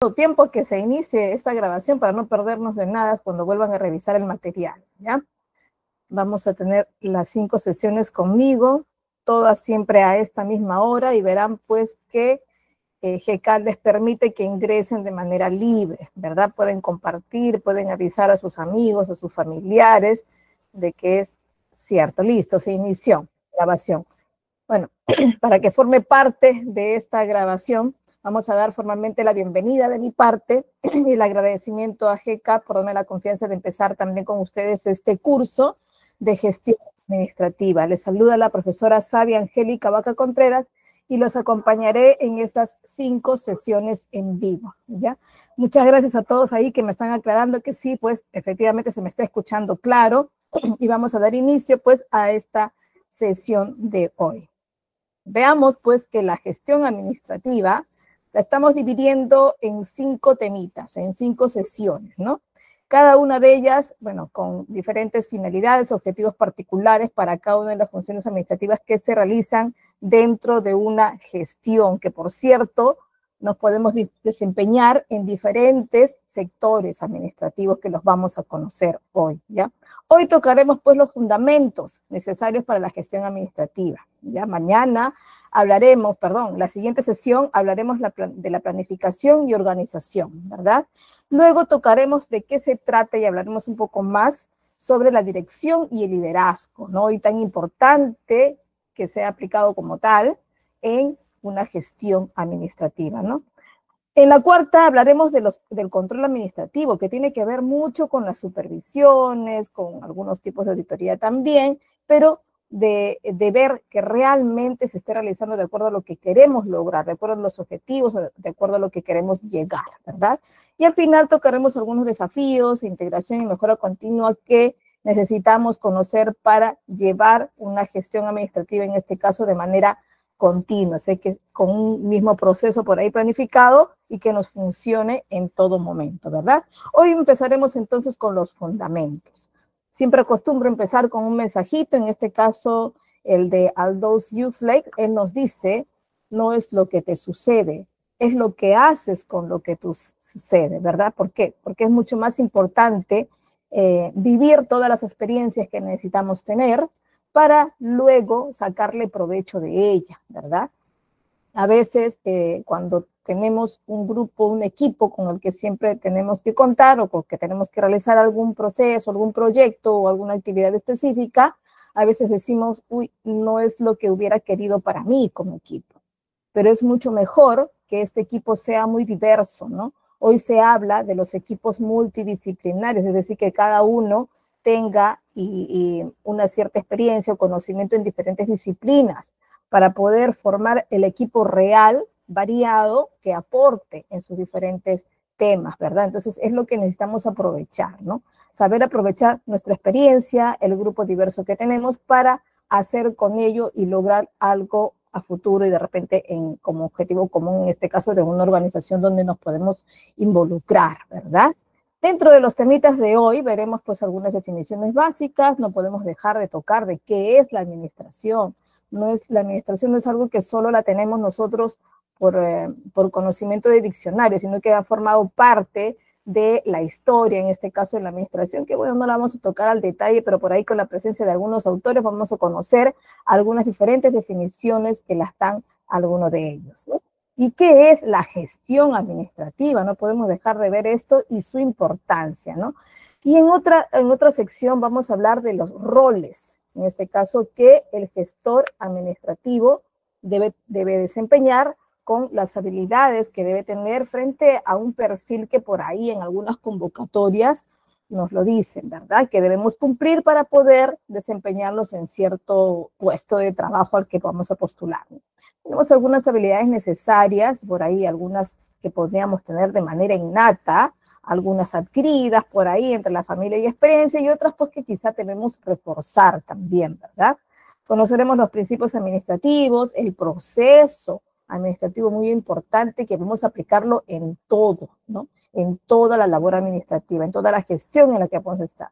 tiempo que se inicie esta grabación para no perdernos de nada cuando vuelvan a revisar el material, ¿ya? Vamos a tener las 5 sesiones conmigo, todas siempre a esta misma hora, y verán pues que GCAT les permite que ingresen de manera libre, ¿verdad? Pueden compartir, pueden avisar a sus amigos, a sus familiares de que es cierto. Listo, se inició grabación. Bueno, para que forme parte de esta grabación, vamos a dar formalmente la bienvenida de mi parte y el agradecimiento a GCAT por darme la confianza de empezar también con ustedes este curso de gestión administrativa. Les saluda la profesora Sabia Angélica Vaca Contreras y los acompañaré en estas 5 sesiones en vivo, ¿ya? Muchas gracias a todos ahí que me están aclarando que sí, pues efectivamente se me está escuchando claro, y vamos a dar inicio pues a esta sesión de hoy. Veamos pues que la gestión administrativa la estamos dividiendo en 5 temitas, en 5 sesiones, ¿no? Cada una de ellas, bueno, con diferentes finalidades, objetivos particulares para cada una de las funciones administrativas que se realizan dentro de una gestión, que por cierto, nos podemos desempeñar en diferentes sectores administrativos que los vamos a conocer hoy, ¿ya? Hoy tocaremos pues los fundamentos necesarios para la gestión administrativa, ¿ya? Mañana hablaremos, la siguiente sesión hablaremos de la planificación y organización, ¿verdad? Luego tocaremos de qué se trata y hablaremos un poco más sobre la dirección y el liderazgo, ¿no? Y tan importante que sea aplicado como tal en una gestión administrativa, ¿no? En la cuarta hablaremos del control administrativo, que tiene que ver mucho con las supervisiones, con algunos tipos de auditoría también, pero de ver que realmente se esté realizando de acuerdo a lo que queremos lograr, de acuerdo a los objetivos, de acuerdo a lo que queremos llegar, ¿verdad? Y al final tocaremos algunos desafíos, integración y mejora continua que necesitamos conocer para llevar una gestión administrativa, en este caso de manera continua, sé que con un mismo proceso por ahí planificado y que nos funcione en todo momento, ¿verdad? Hoy empezaremos entonces con los fundamentos. Siempre acostumbro empezar con un mensajito, en este caso el de Aldous Huxley. Él nos dice, no es lo que te sucede, es lo que haces con lo que te sucede, ¿verdad? ¿Por qué? Porque es mucho más importante vivir todas las experiencias que necesitamos tener para luego sacarle provecho de ella, ¿verdad? A veces cuando tenemos un grupo, un equipo con el que siempre tenemos que contar o con que tenemos que realizar algún proceso, algún proyecto o alguna actividad específica, a veces decimos, uy, no es lo que hubiera querido para mí como equipo, pero es mucho mejor que este equipo sea muy diverso, ¿no? Hoy se habla de los equipos multidisciplinarios, es decir, que cada uno tenga una cierta experiencia o conocimiento en diferentes disciplinas para poder formar el equipo real, variado, que aporte en sus diferentes temas, ¿verdad? Entonces es lo que necesitamos aprovechar, ¿no? Saber aprovechar nuestra experiencia, el grupo diverso que tenemos para hacer con ello y lograr algo a futuro y de repente como objetivo común, en este caso de una organización donde nos podemos involucrar, ¿verdad? Dentro de los temitas de hoy veremos pues algunas definiciones básicas, no podemos dejar de tocar de qué es la administración. La administración no es algo que solo la tenemos nosotros por conocimiento de diccionario, sino que ha formado parte de la historia, en este caso de la administración, que bueno, no la vamos a tocar al detalle, pero por ahí con la presencia de algunos autores vamos a conocer algunas diferentes definiciones que las dan algunos de ellos, ¿no? ¿Y qué es la gestión administrativa? No podemos dejar de ver esto y su importancia, ¿no? Y en otra sección vamos a hablar de los roles, en este caso que el gestor administrativo debe desempeñar con las habilidades que debe tener frente a un perfil que por ahí en algunas convocatorias nos lo dicen, ¿verdad? Que debemos cumplir para poder desempeñarnos en cierto puesto de trabajo al que vamos a postular. Tenemos algunas habilidades necesarias, por ahí algunas que podríamos tener de manera innata, algunas adquiridas por ahí entre la familia y experiencia, y otras pues que quizá debemos reforzar también, ¿verdad? Conoceremos los principios administrativos, el proceso administrativo muy importante que vamos a aplicarlo en todo, ¿no? En toda la labor administrativa, en toda la gestión en la que vamos a estar.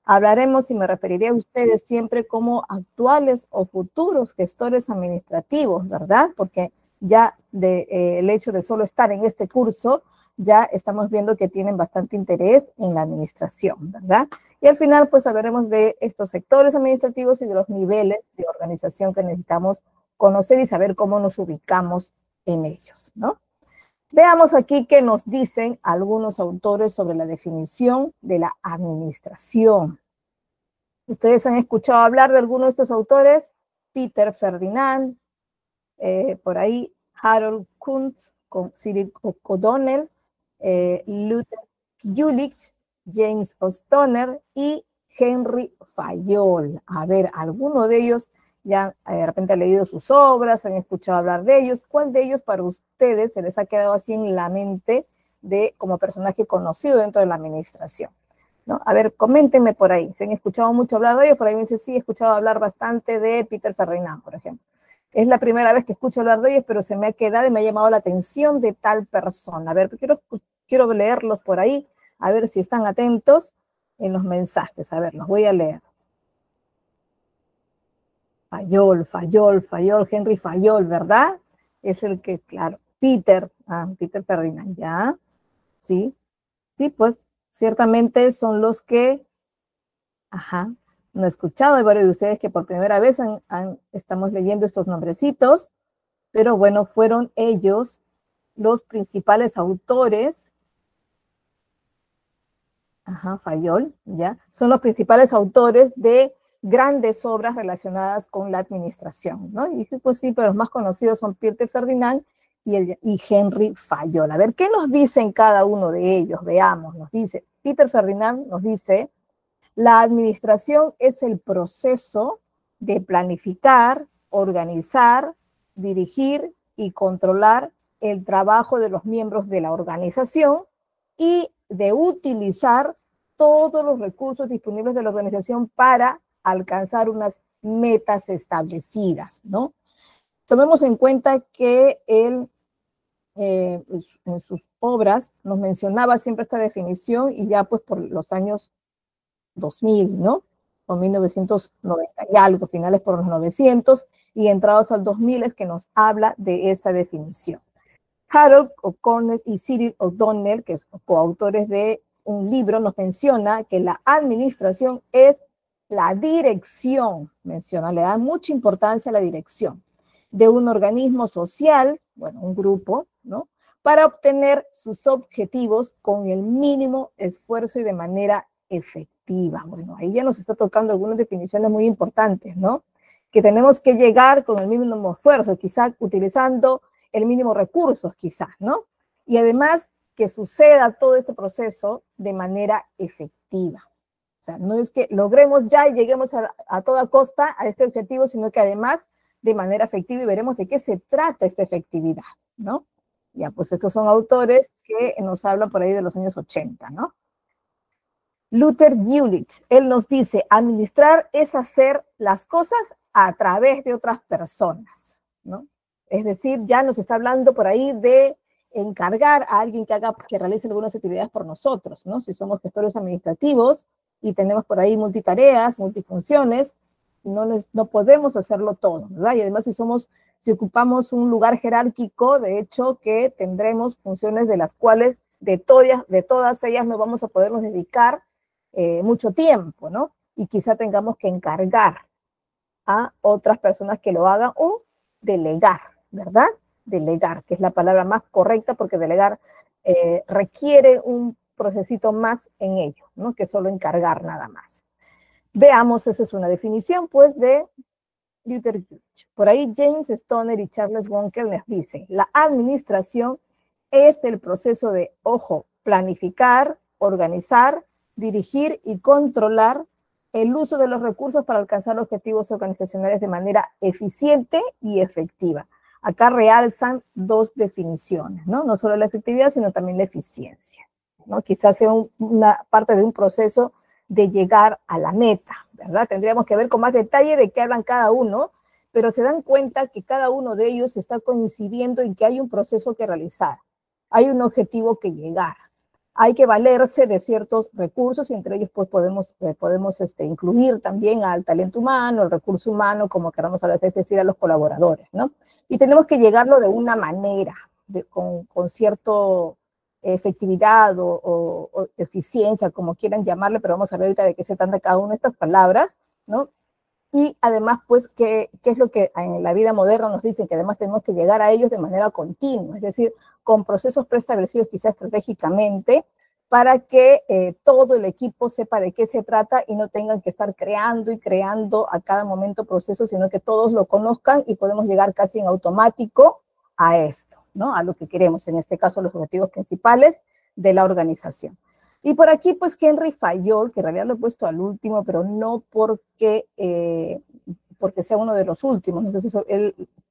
Hablaremos y me referiré a ustedes siempre como actuales o futuros gestores administrativos, ¿verdad? Porque ya el hecho de solo estar en este curso ya estamos viendo que tienen bastante interés en la administración, ¿verdad? Y al final, pues hablaremos de estos sectores administrativos y de los niveles de organización que necesitamos conocer y saber cómo nos ubicamos en ellos, ¿no? Veamos aquí qué nos dicen algunos autores sobre la definición de la administración. ¿Ustedes han escuchado hablar de alguno de estos autores? Peter Ferdinand, por ahí Harold Kuntz, con Cyril O'Donnell, Luther Jülich, James O'Stonner y Henry Fayol. A ver, alguno de ellos ya de repente han leído sus obras, han escuchado hablar de ellos. ¿Cuál de ellos para ustedes se les ha quedado así en la mente como personaje conocido dentro de la administración? ¿No? A ver, coméntenme por ahí. ¿Se han escuchado mucho hablar de ellos? Por ahí me dice, sí, he escuchado hablar bastante de Peter Ferdinand, por ejemplo. Es la primera vez que escucho hablar de ellos, pero se me ha quedado y me ha llamado la atención de tal persona. A ver, quiero leerlos por ahí, a ver si están atentos en los mensajes. A ver, los voy a leer. Fayol, Henry Fayol, ¿verdad? Es el que, claro, Peter Ferdinand, ¿ya? Sí, pues ciertamente son los que, no he escuchado, hay varios de ustedes que por primera vez estamos leyendo estos nombrecitos, pero bueno, fueron ellos los principales autores, Fayol, ¿ya? Son los principales autores de grandes obras relacionadas con la administración, ¿no? Y pues sí, pero los más conocidos son Peter Ferdinand y Henry Fayol. A ver, ¿qué nos dicen cada uno de ellos? Veamos, nos dice, Peter Ferdinand nos dice, la administración es el proceso de planificar, organizar, dirigir y controlar el trabajo de los miembros de la organización y de utilizar todos los recursos disponibles de la organización para alcanzar unas metas establecidas, ¿no? Tomemos en cuenta que él en sus obras nos mencionaba siempre esta definición y ya pues por los años 2000, ¿no? O 1990 y algo, finales por los 900 y entrados al 2000 es que nos habla de esta definición. Harold O'Connell y Cyril O'Donnell, que son coautores de un libro, nos menciona que la administración es la dirección, menciona, le da mucha importancia a la dirección de un organismo social, bueno, un grupo, ¿no? Para obtener sus objetivos con el mínimo esfuerzo y de manera efectiva. Bueno, ahí ya nos está tocando algunas definiciones muy importantes, ¿no? Que tenemos que llegar con el mínimo esfuerzo, quizás utilizando el mínimo recursos, quizás, ¿no? Y además que suceda todo este proceso de manera efectiva. O sea, no es que logremos ya y lleguemos a toda costa a este objetivo, sino que además de manera efectiva y veremos de qué se trata esta efectividad, ¿no? Ya, pues estos son autores que nos hablan por ahí de los años 80, ¿no? Luther Jülich, él nos dice, administrar es hacer las cosas a través de otras personas, ¿no? Es decir, ya nos está hablando por ahí de encargar a alguien que realice algunas actividades por nosotros, ¿no? Si somos gestores administrativos y tenemos por ahí multitareas, multifunciones, no podemos hacerlo todo, ¿verdad? Y además si ocupamos un lugar jerárquico, de hecho que tendremos funciones de las cuales de todas ellas no vamos a podernos dedicar mucho tiempo, ¿no? Y quizá tengamos que encargar a otras personas que lo hagan o delegar, ¿verdad? Delegar, que es la palabra más correcta porque delegar requiere un procesito más en ello, ¿no? Que solo encargar nada más. Veamos, esa es una definición, pues, de Luther Jülich. Por ahí James Stoner y Charles Wonkel les dicen, la administración es el proceso de, ojo, planificar, organizar, dirigir y controlar el uso de los recursos para alcanzar objetivos organizacionales de manera eficiente y efectiva. Acá realzan dos definiciones, ¿no? No solo la efectividad, sino también la eficiencia, ¿no? Quizás sea una parte de un proceso de llegar a la meta, ¿verdad? Tendríamos que ver con más detalle de qué hablan cada uno, pero se dan cuenta que cada uno de ellos está coincidiendo en que hay un proceso que realizar, hay un objetivo que llegar, hay que valerse de ciertos recursos y entre ellos pues podemos incluir también al talento humano, al recurso humano, como queramos a veces decir a los colaboradores, ¿no? Y tenemos que llegarlo de una manera, con cierto efectividad o eficiencia, como quieran llamarle, pero vamos a ver ahorita de qué se trata cada una de estas palabras, ¿no? Y además, pues, ¿qué es lo que en la vida moderna nos dicen? Que además tenemos que llegar a ellos de manera continua, es decir, con procesos preestablecidos quizás estratégicamente, para que todo el equipo sepa de qué se trata y no tengan que estar creando y creando a cada momento procesos, sino que todos lo conozcan y podemos llegar casi en automático a esto, ¿no? A lo que queremos, en este caso los objetivos principales de la organización. Y por aquí, pues, Henry Fayol, que en realidad lo he puesto al último, pero no porque sea uno de los últimos, no sé si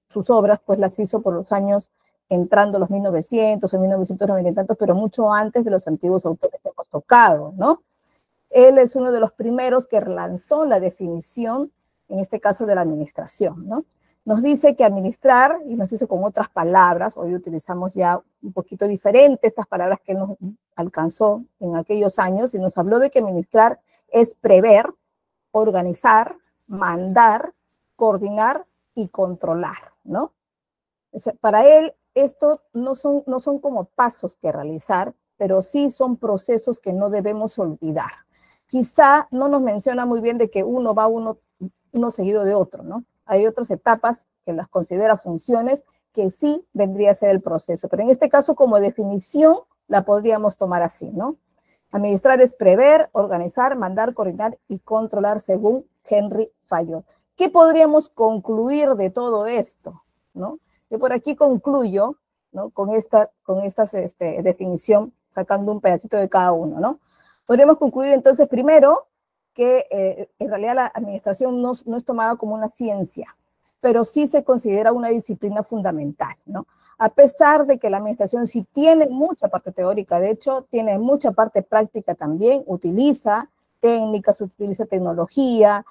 sus obras, pues, las hizo por los años entrando los 1900 o 1990 y tantos, pero mucho antes de los antiguos autores que hemos tocado, ¿no? Él es uno de los primeros que lanzó la definición, en este caso, de la administración, ¿no? Nos dice que administrar, y nos dice con otras palabras, hoy utilizamos ya un poquito diferente estas palabras que él nos alcanzó en aquellos años, y nos habló de que administrar es prever, organizar, mandar, coordinar y controlar, ¿no? O sea, para él, esto no son como pasos que realizar, pero sí son procesos que no debemos olvidar. Quizá no nos menciona muy bien de que uno va uno seguido de otro, ¿no? Hay otras etapas que las considera funciones que sí vendría a ser el proceso, pero en este caso como definición la podríamos tomar así, ¿no? Administrar es prever, organizar, mandar, coordinar y controlar, según Henry Fayol. ¿Qué podríamos concluir de todo esto, ¿no? Yo por aquí concluyo, ¿no? con esta definición, sacando un pedacito de cada uno, ¿no? Podríamos concluir entonces primero que en realidad la administración no es tomada como una ciencia, pero sí se considera una disciplina fundamental, ¿no? A pesar de que la administración sí tiene mucha parte teórica, de hecho, tiene mucha parte práctica también, utiliza técnicas, utiliza tecnología,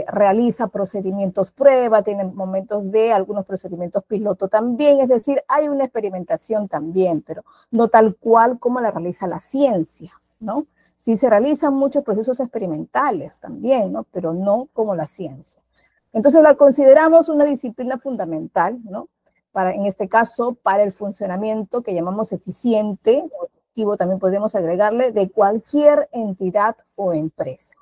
realiza procedimientos prueba, tiene momentos de algunos procedimientos piloto también, es decir, hay una experimentación también, pero no tal cual como la realiza la ciencia, ¿no? Sí se realizan muchos procesos experimentales también, ¿no? Pero no como la ciencia. Entonces la consideramos una disciplina fundamental, ¿no? En este caso, para el funcionamiento que llamamos eficiente, o efectivo también podríamos agregarle, de cualquier entidad o empresa.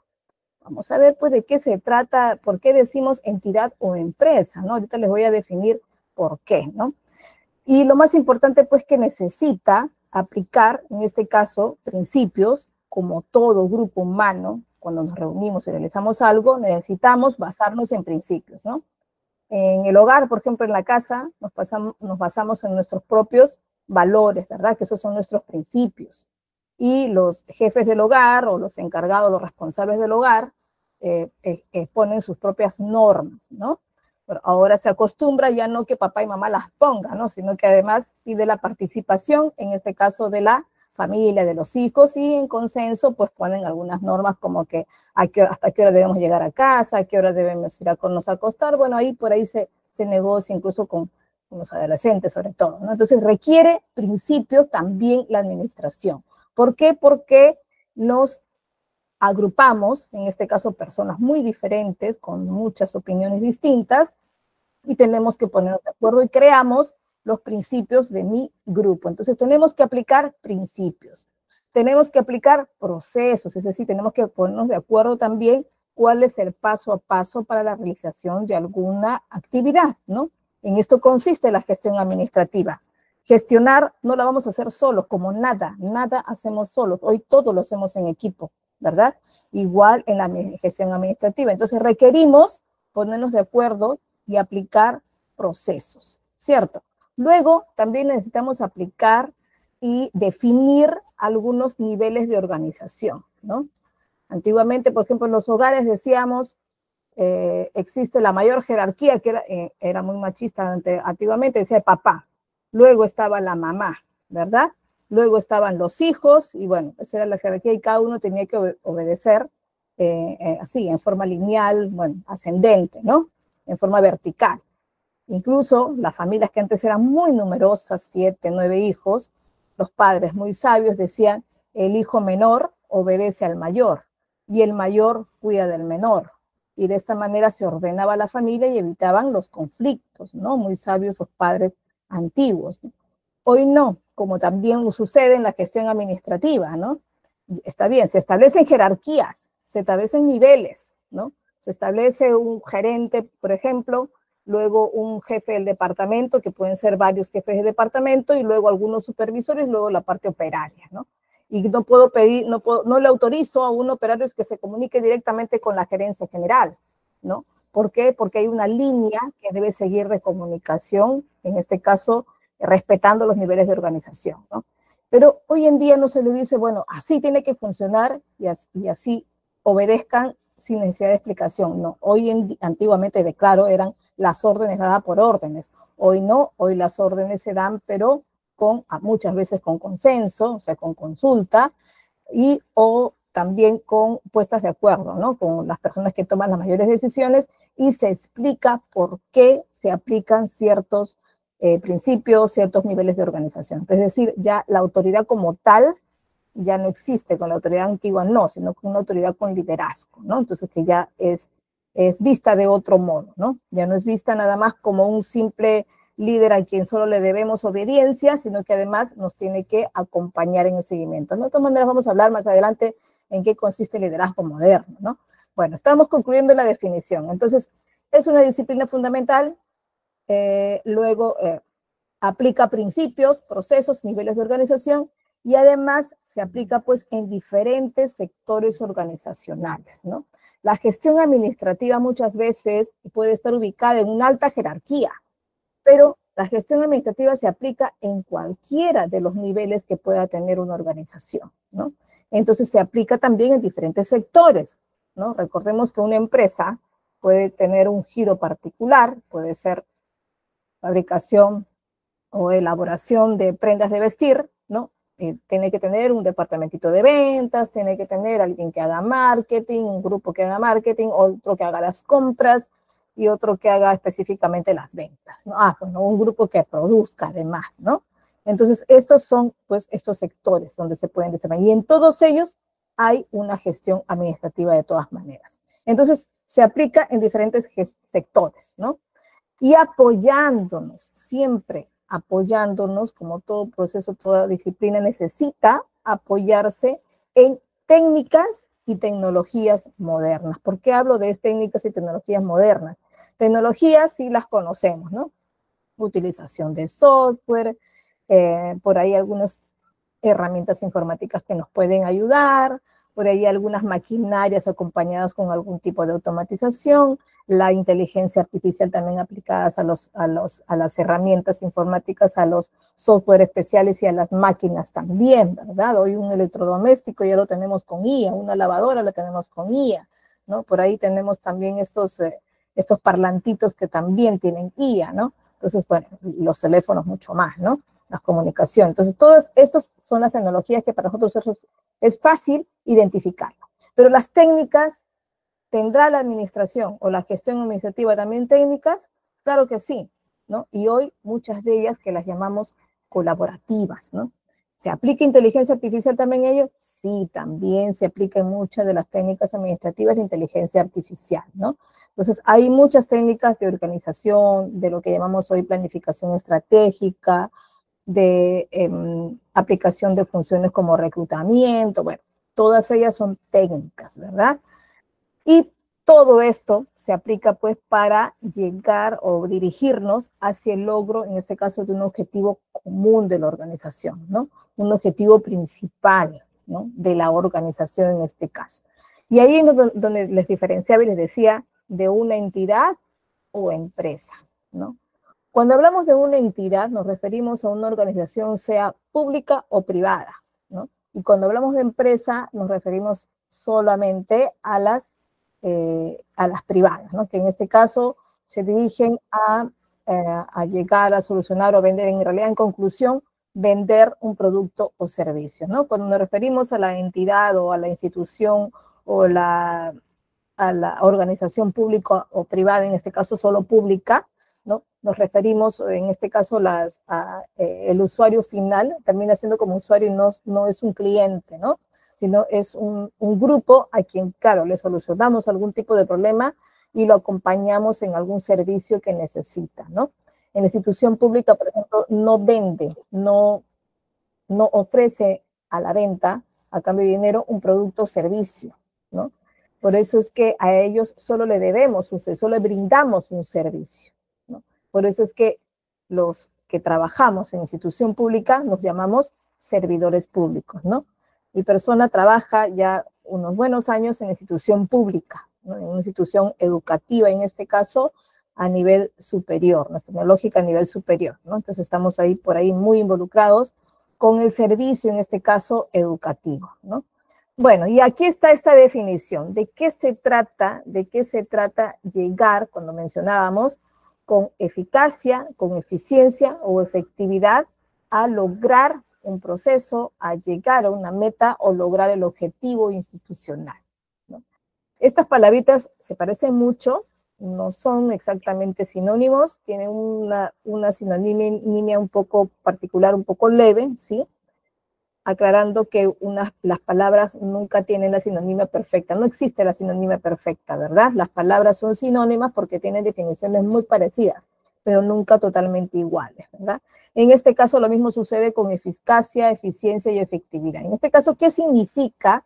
Vamos a ver, pues, de qué se trata, por qué decimos entidad o empresa, ¿no? Ahorita les voy a definir por qué, ¿no? Y lo más importante, pues, que necesita aplicar, en este caso, principios, como todo grupo humano, cuando nos reunimos y realizamos algo, necesitamos basarnos en principios, ¿no? En el hogar, por ejemplo, en la casa, nos basamos en nuestros propios valores, ¿verdad? Que esos son nuestros principios. Y los jefes del hogar o los encargados, los responsables del hogar, ponen sus propias normas, ¿no? Pero ahora se acostumbra ya no que papá y mamá las pongan, ¿no? Sino que además pide la participación, en este caso de la familia, de los hijos, y en consenso pues ponen algunas normas como que hasta qué hora debemos llegar a casa, a qué hora debemos ir a acostar. Bueno, ahí por ahí se negocia incluso con los adolescentes sobre todo, ¿no? Entonces requiere principios también la administración. ¿Por qué? Porque nos agrupamos, en este caso personas muy diferentes, con muchas opiniones distintas, y tenemos que ponernos de acuerdo y creamos los principios de mi grupo. Entonces tenemos que aplicar principios, tenemos que aplicar procesos, es decir, tenemos que ponernos de acuerdo también cuál es el paso a paso para la realización de alguna actividad, ¿no? En esto consiste la gestión administrativa. Gestionar no la vamos a hacer solos, como nada hacemos solos. Hoy todo lo hacemos en equipo, ¿verdad? Igual en la gestión administrativa. Entonces requerimos ponernos de acuerdo y aplicar procesos, ¿cierto? Luego también necesitamos aplicar y definir algunos niveles de organización, ¿no? Antiguamente, por ejemplo, en los hogares decíamos, existe la mayor jerarquía, que era muy machista antiguamente, decía papá. Luego estaba la mamá, ¿verdad? Luego estaban los hijos, y bueno, esa era la jerarquía, y cada uno tenía que obedecer así, en forma lineal, bueno, ascendente, ¿no? En forma vertical. Incluso las familias que antes eran muy numerosas, 7, 9 hijos, los padres muy sabios decían, el hijo menor obedece al mayor, y el mayor cuida del menor. Y de esta manera se ordenaba la familia y evitaban los conflictos, ¿no? Muy sabios los padres antiguos, ¿no? Hoy no. como también sucede en la gestión administrativa, ¿no? Está bien, se establecen jerarquías, se establecen niveles, ¿no? Se establece un gerente, por ejemplo, luego un jefe del departamento, que pueden ser varios jefes de departamento, y luego algunos supervisores, luego la parte operaria, ¿no? Y no puedo pedir, no le autorizo a un operario que se comunique directamente con la gerencia general, ¿no? ¿Por qué? Porque hay una línea que debe seguir de comunicación, en este caso, respetando los niveles de organización, ¿no? Pero hoy en día no se le dice, bueno, así tiene que funcionar y así obedezcan sin necesidad de explicación. No, antiguamente, claro, eran las órdenes dadas por órdenes. Hoy no, hoy las órdenes se dan, pero muchas veces con consenso, o sea, con consulta, o también con puestas de acuerdo, ¿no? Con las personas que toman las mayores decisiones, y se explica por qué se aplican ciertos principios, ciertos niveles de organización. Es decir, ya la autoridad como tal ya no existe, con la autoridad antigua no, sino con una autoridad con liderazgo, ¿no? Entonces que ya es vista de otro modo, ¿no? Ya no es vista nada más como un simple líder a quien solo le debemos obediencia, sino que además nos tiene que acompañar en el seguimiento. De todas maneras vamos a hablar más adelante en qué consiste el liderazgo moderno, ¿no? Bueno, estamos concluyendo la definición. Entonces, es una disciplina fundamental, luego aplica principios, procesos, niveles de organización, y además se aplica pues en diferentes sectores organizacionales, ¿no? La gestión administrativa muchas veces puede estar ubicada en una alta jerarquía, pero la gestión administrativa se aplica en cualquiera de los niveles que pueda tener una organización, ¿no? Entonces se aplica también en diferentes sectores, ¿no? Recordemos que una empresa puede tener un giro particular, puede ser fabricación o elaboración de prendas de vestir, ¿no? Tiene que tener un departamentito de ventas, tiene que tener alguien que haga marketing, un grupo que haga marketing, otro que haga las compras y otro que haga específicamente las ventas, ¿no? Bueno, un grupo que produzca además, ¿no? Entonces, estos son, pues, estos sectores donde se pueden desarrollar. Y en todos ellos hay una gestión administrativa de todas maneras. Entonces, se aplica en diferentes sectores, ¿no? Y apoyándonos, siempre apoyándonos, como todo proceso, toda disciplina necesita apoyarse en técnicas y tecnologías modernas. ¿Por qué hablo de técnicas y tecnologías modernas? Tecnologías sí las conocemos, ¿no? Utilización de software, por ahí algunas herramientas informáticas que nos pueden ayudar, por ahí algunas maquinarias acompañadas con algún tipo de automatización, la inteligencia artificial también aplicadas a las herramientas informáticas, a los software especiales y a las máquinas también, ¿verdad? Hoy un electrodoméstico ya lo tenemos con IA, una lavadora la tenemos con IA, ¿no? Por ahí tenemos también estos parlantitos que también tienen IA, ¿no? Entonces, bueno, los teléfonos mucho más, ¿no? La comunicación. Entonces, todas estas son las tecnologías que para nosotros es fácil identificarlo. Pero las técnicas, ¿tendrá la administración o la gestión administrativa también técnicas? Claro que sí, ¿no? Y hoy muchas de ellas que las llamamos colaborativas, ¿no? ¿Se aplica inteligencia artificial también en ello? Sí, también se aplica en muchas de las técnicas administrativas de inteligencia artificial, ¿no? Entonces, hay muchas técnicas de organización, de lo que llamamos hoy planificación estratégica, de aplicación de funciones como reclutamiento, bueno, todas ellas son técnicas, ¿verdad? Y todo esto se aplica pues para llegar o dirigirnos hacia el logro, en este caso, de un objetivo común de la organización, ¿no? Un objetivo principal, ¿no? De la organización en este caso. Y ahí es donde les diferenciaba y les decía de una entidad o empresa, ¿no? Cuando hablamos de una entidad, nos referimos a una organización, sea pública o privada, ¿no? Y cuando hablamos de empresa, nos referimos solamente a las privadas, ¿no? Que en este caso se dirigen a llegar a solucionar o vender, en realidad, en conclusión, vender un producto o servicio, ¿no? Cuando nos referimos a la entidad o a la institución o a la organización pública o privada, en este caso solo pública, ¿no? Nos referimos, en este caso, el usuario final termina siendo como usuario y no es un cliente, ¿no? Sino es un grupo a quien, claro, le solucionamos algún tipo de problema y lo acompañamos en algún servicio que necesita, ¿no? En la institución pública, por ejemplo, no vende, no no ofrece a la venta, a cambio de dinero, un producto o servicio, ¿no? Por eso es que a ellos solo le debemos, solo le brindamos un servicio, ¿no? Por eso es que los que trabajamos en institución pública nos llamamos servidores públicos, ¿no? Mi persona trabaja ya unos buenos años en institución pública, ¿no? En una institución educativa, en este caso, a nivel superior, ¿no? Tecnológica a nivel superior, ¿no? Entonces estamos ahí por ahí muy involucrados con el servicio, en este caso, educativo, ¿no? Bueno, y aquí está esta definición. ¿De qué se trata? ¿De qué se trata llegar, cuando mencionábamos, con eficacia, con eficiencia o efectividad a lograr un proceso, a llegar a una meta o lograr el objetivo institucional, ¿no? Estas palabritas se parecen mucho, no son exactamente sinónimos, tienen una sinonimia un poco particular, un poco leve, ¿sí? Aclarando que las palabras nunca tienen la sinonimia perfecta. No existe la sinonimia perfecta, ¿verdad? Las palabras son sinónimas porque tienen definiciones muy parecidas, pero nunca totalmente iguales, ¿verdad? En este caso lo mismo sucede con eficacia, eficiencia y efectividad. En este caso, ¿qué significa?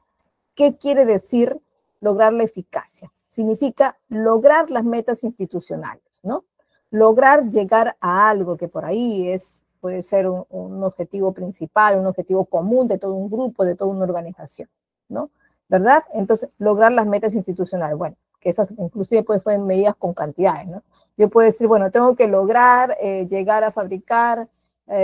¿Qué quiere decir lograr la eficacia? Significa lograr las metas institucionales, ¿no? Lograr llegar a algo que por ahí puede ser un objetivo principal, un objetivo común de todo un grupo, de toda una organización, ¿no? ¿Verdad? Entonces, lograr las metas institucionales. Bueno, que esas inclusive pues fueron medidas con cantidades, ¿no? Yo puedo decir, bueno, tengo que lograr llegar a fabricar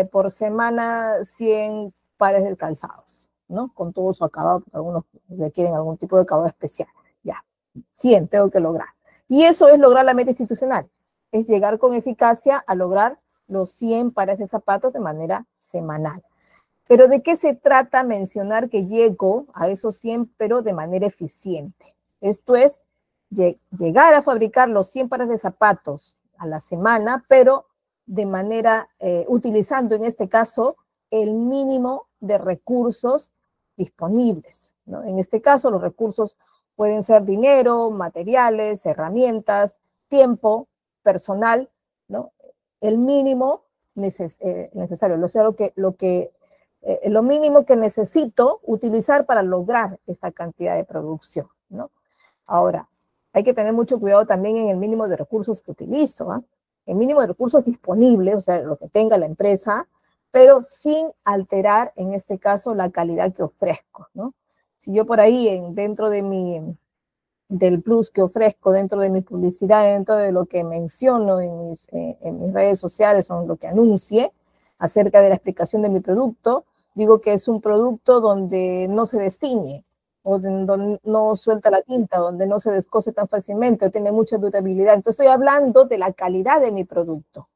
por semana 100 pares de calzados, ¿no? Con todo su acabado, porque algunos requieren algún tipo de acabado especial. Ya, 100 tengo que lograr. Y eso es lograr la meta institucional. Es llegar con eficacia a lograr los 100 pares de zapatos de manera semanal. Pero ¿de qué se trata mencionar que llego a esos 100, pero de manera eficiente? Esto es llegar a fabricar los 100 pares de zapatos a la semana, pero de manera, utilizando en este caso el mínimo de recursos disponibles, ¿no? En este caso los recursos pueden ser dinero, materiales, herramientas, tiempo, personal, ¿no? El mínimo necesario, o sea, lo mínimo que necesito utilizar para lograr esta cantidad de producción, ¿no? Ahora, hay que tener mucho cuidado también en el mínimo de recursos que utilizo, ¿eh? El mínimo de recursos disponibles, o sea, lo que tenga la empresa, pero sin alterar, en este caso, la calidad que ofrezco, ¿no? Si yo por ahí, dentro del plus que ofrezco, dentro de mi publicidad, dentro de lo que menciono en mis redes sociales o en lo que anuncie acerca de la explicación de mi producto, digo que es un producto donde no se destiñe, o donde no suelta la tinta, donde no se descose tan fácilmente, o tiene mucha durabilidad. Entonces estoy hablando de la calidad de mi producto.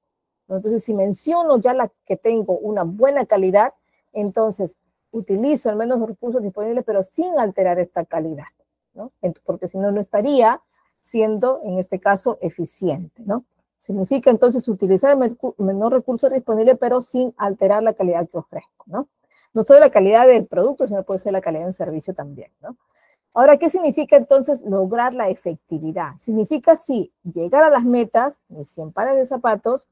Entonces, si menciono ya la que tengo una buena calidad, entonces utilizo al menos los recursos disponibles, pero sin alterar esta calidad, ¿no? Porque si no, no estaría siendo, en este caso, eficiente, ¿no? Significa entonces utilizar el menor recurso disponible, pero sin alterar la calidad que ofrezco, ¿no? No solo la calidad del producto, sino puede ser la calidad de un servicio también, ¿no? Ahora, ¿qué significa entonces lograr la efectividad? Significa, sí, llegar a las metas, mis 100 pares de zapatos,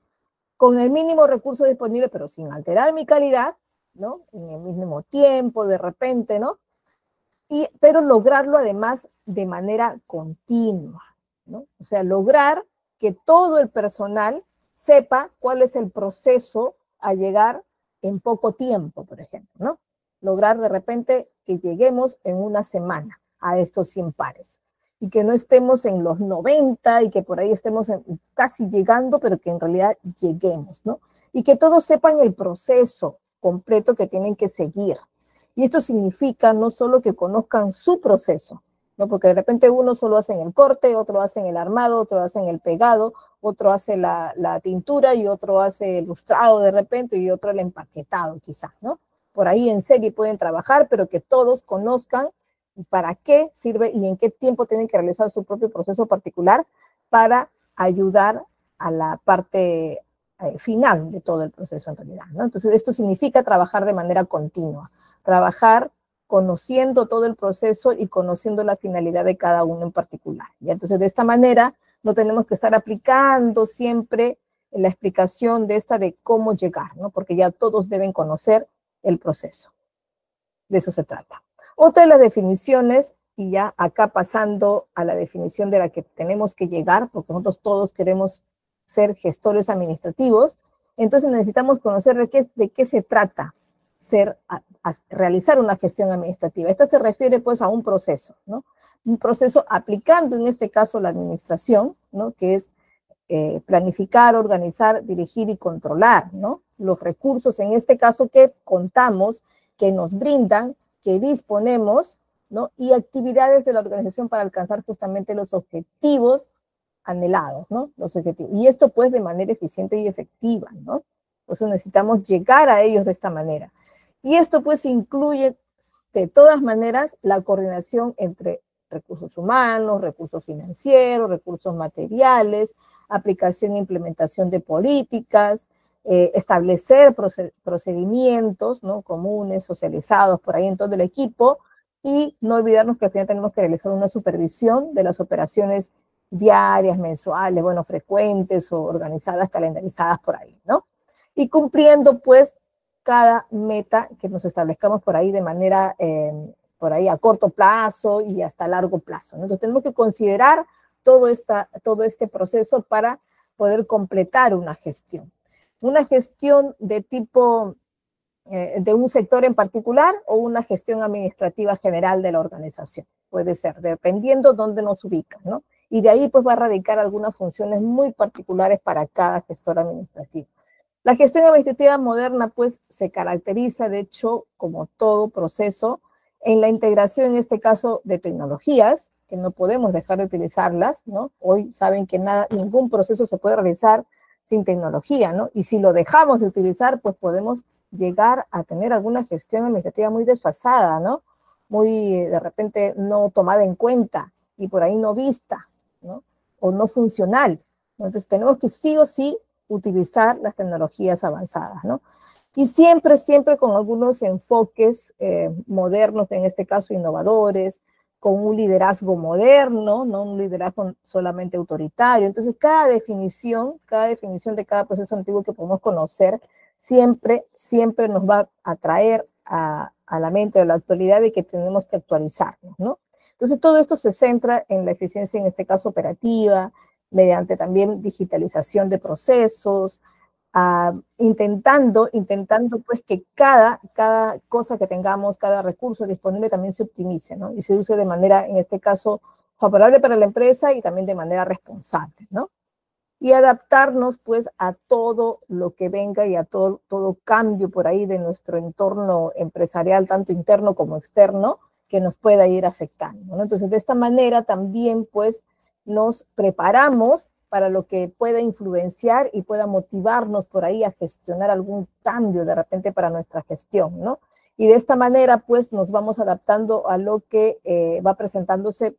con el mínimo recurso disponible, pero sin alterar mi calidad, ¿no? En el mismo tiempo, de repente, ¿no? Pero lograrlo además de manera continua, ¿no? O sea, lograr que todo el personal sepa cuál es el proceso a llegar en poco tiempo, por ejemplo, ¿no? Lograr de repente que lleguemos en una semana a estos 100 pares y que no estemos en los 90 y que por ahí estemos casi llegando, pero que en realidad lleguemos, ¿no? Y que todos sepan el proceso completo que tienen que seguir. Y esto significa no solo que conozcan su proceso, ¿no? Porque de repente uno solo hace en el corte, otro hace en el armado, otro hace en el pegado, otro hace la tintura y otro hace el lustrado de repente y otro el empaquetado quizás, ¿no? Por ahí en serie pueden trabajar, pero que todos conozcan para qué sirve y en qué tiempo tienen que realizar su propio proceso particular para ayudar a la parte final de todo el proceso en realidad, ¿no? Entonces esto significa trabajar de manera continua, trabajar conociendo todo el proceso y conociendo la finalidad de cada uno en particular. Y entonces de esta manera no tenemos que estar aplicando siempre la explicación de cómo llegar, ¿no? Porque ya todos deben conocer el proceso. De eso se trata. Otra de las definiciones, y ya acá pasando a la definición de la que tenemos que llegar, porque nosotros todos queremos ser gestores administrativos, entonces necesitamos conocer de qué se trata realizar una gestión administrativa. Esta se refiere pues a un proceso, ¿no? Un proceso aplicando en este caso la administración, ¿no? Que es planificar, organizar, dirigir y controlar, ¿no? Los recursos en este caso que contamos, que nos brindan, que disponemos, ¿no? Y actividades de la organización para alcanzar justamente los objetivos anhelados, ¿no? Los objetivos. Y esto pues de manera eficiente y efectiva, ¿no? Por eso necesitamos llegar a ellos de esta manera. Y esto pues incluye de todas maneras la coordinación entre recursos humanos, recursos financieros, recursos materiales, aplicación e implementación de políticas, establecer procedimientos, ¿no? Comunes, socializados por ahí en todo el equipo, y no olvidarnos que al final tenemos que realizar una supervisión de las operaciones diarias, mensuales, bueno, frecuentes o organizadas, calendarizadas por ahí, ¿no? Y cumpliendo, pues, cada meta que nos establezcamos por ahí de manera, por ahí a corto plazo y hasta largo plazo, ¿no? Entonces tenemos que considerar todo este proceso para poder completar una gestión. Una gestión de tipo de un sector en particular o una gestión administrativa general de la organización. Puede ser, dependiendo dónde nos ubica, ¿no? Y de ahí pues va a radicar algunas funciones muy particulares para cada gestor administrativo. La gestión administrativa moderna pues se caracteriza de hecho como todo proceso en la integración en este caso de tecnologías, que no podemos dejar de utilizarlas, ¿no? Hoy saben que ningún proceso se puede realizar sin tecnología, ¿no? Y si lo dejamos de utilizar, pues podemos llegar a tener alguna gestión administrativa muy desfasada, ¿no? Muy, de repente, no tomada en cuenta y por ahí no vista, ¿no? O no funcional, ¿no? Entonces tenemos que sí o sí utilizar las tecnologías avanzadas, ¿no? Y siempre, siempre con algunos enfoques modernos, en este caso innovadores, con un liderazgo moderno, no un liderazgo solamente autoritario. Entonces, cada definición de cada proceso antiguo que podemos conocer, siempre, siempre nos va a traer a la mente de la actualidad de que tenemos que actualizarnos, ¿no? Entonces, todo esto se centra en la eficiencia, en este caso operativa, mediante también digitalización de procesos, intentando pues que cada cosa que tengamos, cada recurso disponible también se optimice, ¿no? Y se use de manera, en este caso, favorable para la empresa y también de manera responsable, ¿no? Y adaptarnos pues a todo lo que venga y a todo cambio por ahí de nuestro entorno empresarial, tanto interno como externo, que nos pueda ir afectando, ¿no? Entonces, de esta manera también pues nos preparamos para lo que pueda influenciar y pueda motivarnos por ahí a gestionar algún cambio de repente para nuestra gestión, ¿no? Y de esta manera, pues, nos vamos adaptando a lo que va presentándose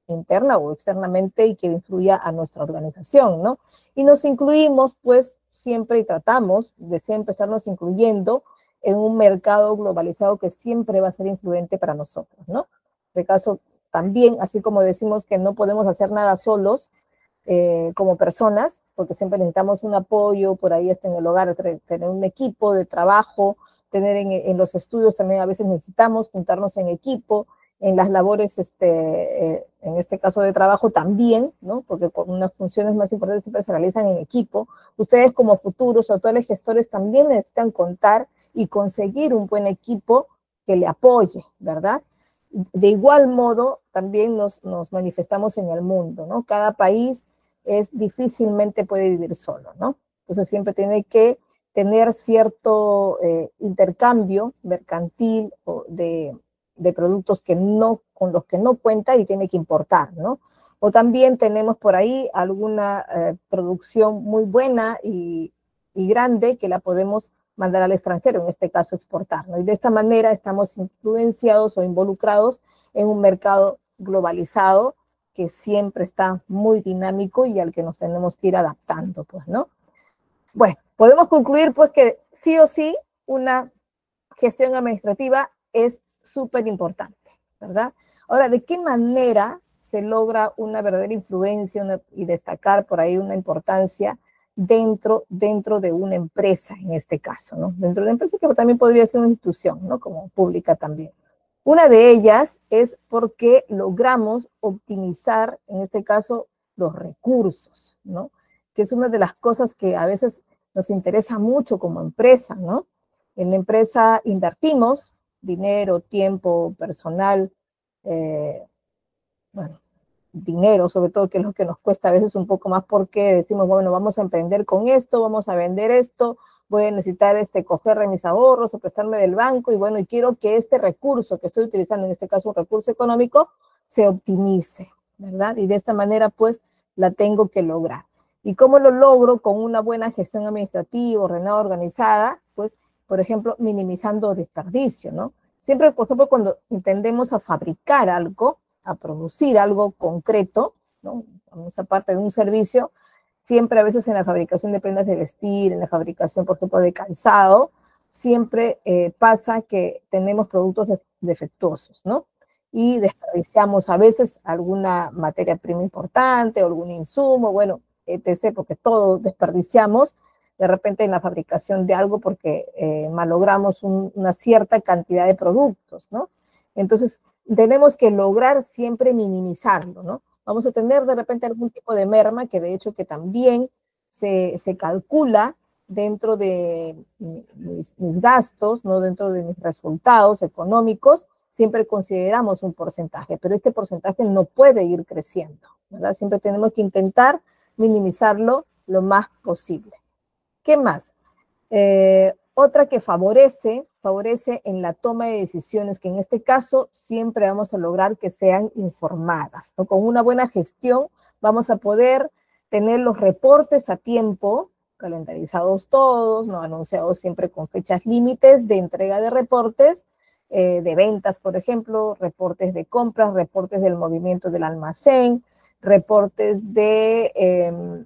interna o externamente y que influya a nuestra organización, ¿no? Y nos incluimos, pues, siempre y tratamos de siempre estarnos incluyendo en un mercado globalizado que siempre va a ser influente para nosotros, ¿no? En este caso, también, así como decimos que no podemos hacer nada solos, como personas, porque siempre necesitamos un apoyo por ahí en el hogar, tener un equipo de trabajo, tener en los estudios también a veces necesitamos juntarnos en equipo, en las labores, en este caso de trabajo también, ¿no? Porque unas funciones más importantes siempre se realizan en equipo. Ustedes como futuros o actuales gestores también necesitan contar y conseguir un buen equipo que le apoye, ¿verdad? De igual modo, también nos manifestamos en el mundo, ¿no? Cada país difícilmente puede vivir solo, ¿no? Entonces siempre tiene que tener cierto intercambio mercantil o de productos con los que no cuenta y tiene que importar, ¿no? O también tenemos por ahí alguna producción muy buena y grande que la podemos mandar al extranjero, en este caso exportar, ¿no? Y de esta manera estamos influenciados o involucrados en un mercado globalizado que siempre está muy dinámico y al que nos tenemos que ir adaptando, pues, ¿no? Bueno, podemos concluir, pues, que sí o sí una gestión administrativa es súper importante, ¿verdad? Ahora, ¿de qué manera se logra una verdadera influencia y destacar por ahí una importancia dentro de una empresa, en este caso, ¿no? Dentro de una empresa que también podría ser una institución, ¿no? Como pública también. Una de ellas es porque logramos optimizar, en este caso, los recursos, ¿no? Que es una de las cosas que a veces nos interesa mucho como empresa, ¿no? En la empresa invertimos dinero, tiempo, personal, bueno, dinero, sobre todo, que es lo que nos cuesta a veces un poco más, porque decimos, bueno, vamos a emprender con esto, vamos a vender esto, voy a necesitar coger de mis ahorros o prestarme del banco, y bueno, y quiero que este recurso que estoy utilizando, en este caso un recurso económico, se optimice, ¿verdad? Y de esta manera, pues, la tengo que lograr. ¿Y cómo lo logro? Con una buena gestión administrativa, ordenada, organizada, pues, por ejemplo, minimizando desperdicio, ¿no? Siempre, por ejemplo, cuando tendemos a fabricar algo, a producir algo concreto, ¿no? Esa parte de un servicio, siempre a veces en la fabricación de prendas de vestir, en la fabricación, por ejemplo, de calzado, siempre pasa que tenemos productos defectuosos, ¿no? Y desperdiciamos a veces alguna materia prima importante o algún insumo, bueno, etc., porque todo desperdiciamos de repente en la fabricación de algo porque malogramos una cierta cantidad de productos, ¿no? Entonces, tenemos que lograr siempre minimizarlo, ¿no? Vamos a tener de repente algún tipo de merma, que de hecho que también se calcula dentro de mis gastos, ¿no? Dentro de mis resultados económicos, siempre consideramos un porcentaje, pero este porcentaje no puede ir creciendo, ¿verdad? Siempre tenemos que intentar minimizarlo lo más posible. ¿Qué más? Otra que favorece en la toma de decisiones, que en este caso siempre vamos a lograr que sean informadas, ¿no? Con una buena gestión vamos a poder tener los reportes a tiempo, calendarizados todos, ¿no? Anunciados siempre con fechas límites de entrega de reportes, de ventas, por ejemplo, reportes de compras, reportes del movimiento del almacén, reportes de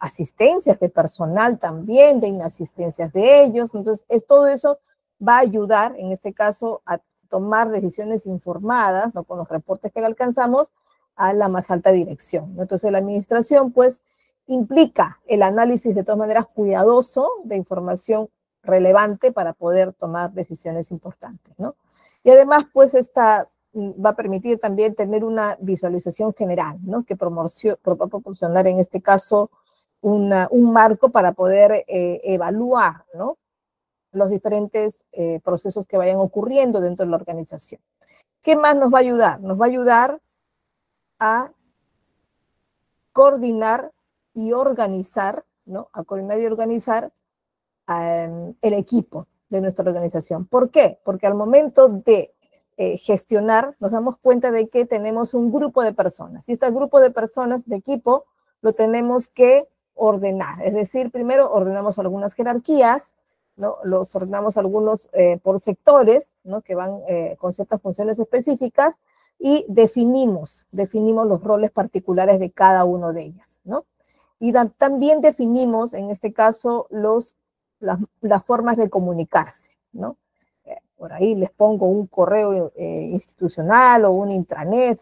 asistencias de personal también, de inasistencias de ellos. Entonces, todo eso va a ayudar, en este caso, a tomar decisiones informadas, ¿no? Con los reportes que le alcanzamos a la más alta dirección, ¿no? Entonces, la administración, pues, implica el análisis de todas maneras cuidadoso de información relevante para poder tomar decisiones importantes, ¿no? Y además, pues, esta va a permitir también tener una visualización general, ¿no? Que va a proporcionar, en este caso, un marco para poder evaluar, ¿no? Los diferentes procesos que vayan ocurriendo dentro de la organización. ¿Qué más nos va a ayudar? Nos va a ayudar a coordinar y organizar, ¿no? A coordinar y organizar el equipo de nuestra organización. ¿Por qué? Porque al momento de gestionar, nos damos cuenta de que tenemos un grupo de personas. Y este grupo de personas, de equipo, lo tenemos que ordenar. Es decir, primero ordenamos algunas jerarquías, ¿no? Los ordenamos algunos por sectores, ¿no? Que van con ciertas funciones específicas, y definimos los roles particulares de cada uno de ellas, ¿no? Y también definimos, en este caso, las formas de comunicarse, ¿no? Por ahí les pongo un correo institucional o un intranet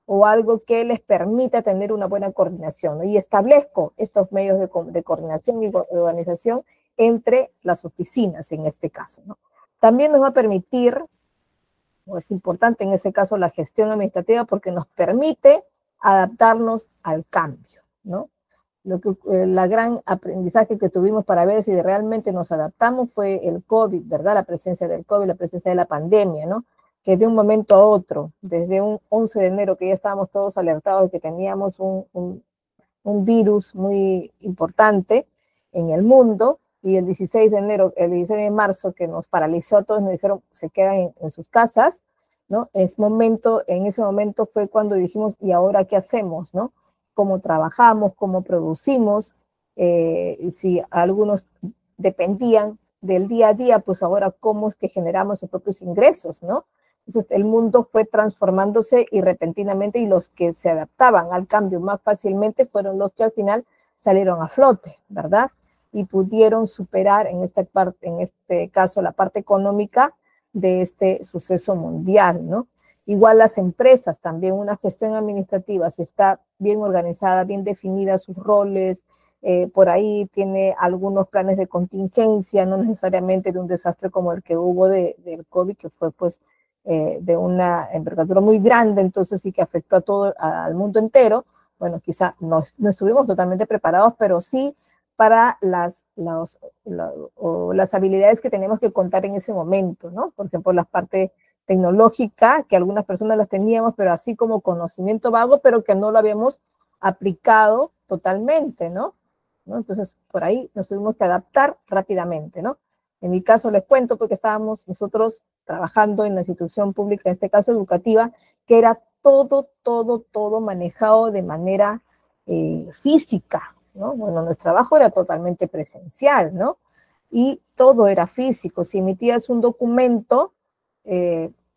o algo que les permita tener una buena coordinación, ¿no? Y establezco estos medios de coordinación y organización entre las oficinas, en este caso, ¿no? También nos va a permitir, o es importante en ese caso, la gestión administrativa, porque nos permite adaptarnos al cambio, ¿no? La gran aprendizaje que tuvimos para ver si realmente nos adaptamos fue el COVID, ¿verdad? La presencia del COVID, la presencia de la pandemia, ¿no? Que de un momento a otro, desde un 11 de enero que ya estábamos todos alertados de que teníamos un virus muy importante en el mundo, y el 16 de enero, el 16 de marzo, que nos paralizó a todos, nos dijeron se quedan en sus casas, ¿no? En ese momento fue cuando dijimos, ¿y ahora qué hacemos, no? ¿Cómo trabajamos, cómo producimos? Si algunos dependían del día a día, pues ahora cómo es que generamos sus propios ingresos, ¿no? Entonces el mundo fue transformándose y repentinamente, y los que se adaptaban al cambio más fácilmente fueron los que al final salieron a flote, ¿verdad? Y pudieron superar en este caso la parte económica de este suceso mundial, ¿no? Igual las empresas también, una gestión administrativa, si está bien organizada, bien definida sus roles, por ahí tiene algunos planes de contingencia, no necesariamente de un desastre como el que hubo del COVID, que fue pues de una envergadura muy grande, entonces sí que afectó a todo, al mundo entero. Bueno, quizá no estuvimos totalmente preparados, pero sí para las habilidades que tenemos que contar en ese momento, ¿no? Por ejemplo, la parte tecnológica, que algunas personas las teníamos, pero así como conocimiento vago, pero que no lo habíamos aplicado totalmente, ¿no? Entonces, por ahí nos tuvimos que adaptar rápidamente, ¿no? En mi caso les cuento porque estábamos nosotros trabajando en la institución pública, en este caso educativa, que era todo manejado de manera física, ¿no? Bueno, nuestro trabajo era totalmente presencial, ¿no? Y todo era físico. Si emitías un documento,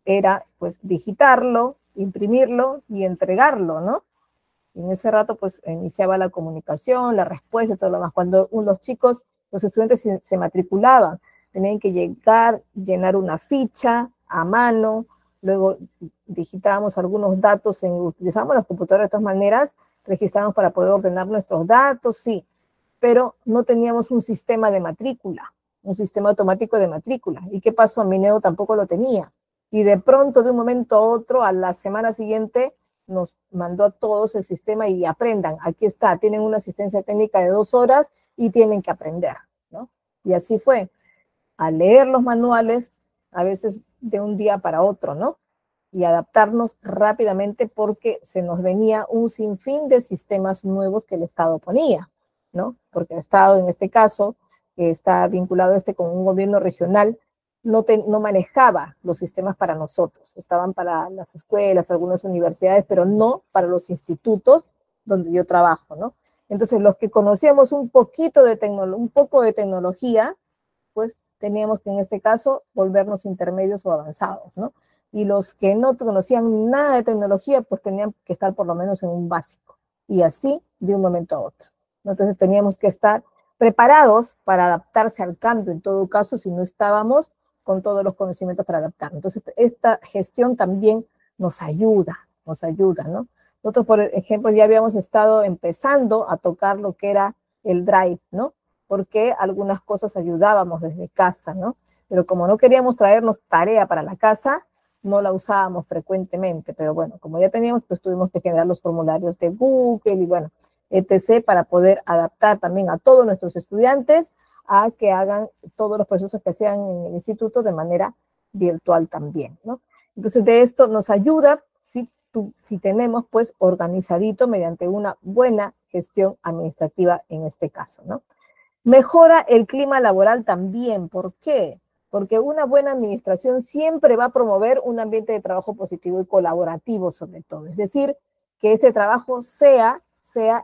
era pues digitarlo, imprimirlo y entregarlo, ¿no? Y en ese rato pues iniciaba la comunicación, la respuesta y todo lo demás. Cuando los chicos, los estudiantes se matriculaban, tenían que llegar, llenar una ficha a mano, luego digitábamos algunos datos, utilizábamos las computadoras de todas maneras, registramos para poder ordenar nuestros datos, sí, pero no teníamos un sistema de matrícula, un sistema automático de matrícula. ¿Y qué pasó? Minedo tampoco lo tenía. Y de pronto, de un momento a otro, a la semana siguiente, nos mandó a todos el sistema y aprendan, aquí está, tienen una asistencia técnica de 2 horas y tienen que aprender, ¿no? Y así fue, a leer los manuales, a veces de un día para otro, ¿no? Y adaptarnos rápidamente porque se nos venía un sinfín de sistemas nuevos que el Estado ponía, ¿no? Porque el Estado, en este caso, que está vinculado con un gobierno regional, no manejaba los sistemas para nosotros, estaban para las escuelas, algunas universidades, pero no para los institutos donde yo trabajo, ¿no? Entonces, los que conocíamos un poco de tecnología, pues teníamos que en este caso volvernos intermedios o avanzados, ¿no? Y los que no conocían nada de tecnología, pues tenían que estar por lo menos en un básico, y así de un momento a otro, ¿no? Entonces teníamos que estar preparados para adaptarse al cambio, en todo caso, si no estábamos con todos los conocimientos para adaptar. Entonces, esta gestión también nos ayuda, ¿no? Nosotros, por ejemplo, ya habíamos estado empezando a tocar lo que era el Drive, ¿no? Porque algunas cosas ayudábamos desde casa, ¿no? Pero como no queríamos traernos tarea para la casa, no la usábamos frecuentemente, pero bueno, como ya teníamos, pues tuvimos que generar los formularios de Google y bueno, etc., para poder adaptar también a todos nuestros estudiantes a que hagan todos los procesos que hacían en el instituto de manera virtual también, ¿no? Entonces, de esto nos ayuda si tenemos, pues, organizadito mediante una buena gestión administrativa en este caso, ¿no? Mejora el clima laboral también. ¿Por qué? Porque una buena administración siempre va a promover un ambiente de trabajo positivo y colaborativo, sobre todo. Es decir, que este trabajo sea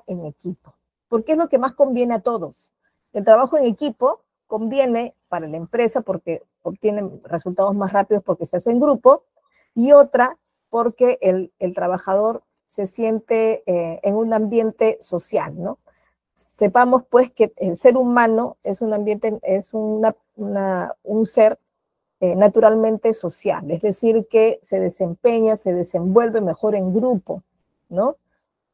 en equipo. Porque es lo que más conviene a todos. El trabajo en equipo conviene para la empresa porque obtienen resultados más rápidos porque se hace en grupo, y otra porque el trabajador se siente en un ambiente social, ¿no? Sepamos pues que el ser humano es un ambiente, es un ser naturalmente social, es decir, que se desempeña, se desenvuelve mejor en grupo, ¿no?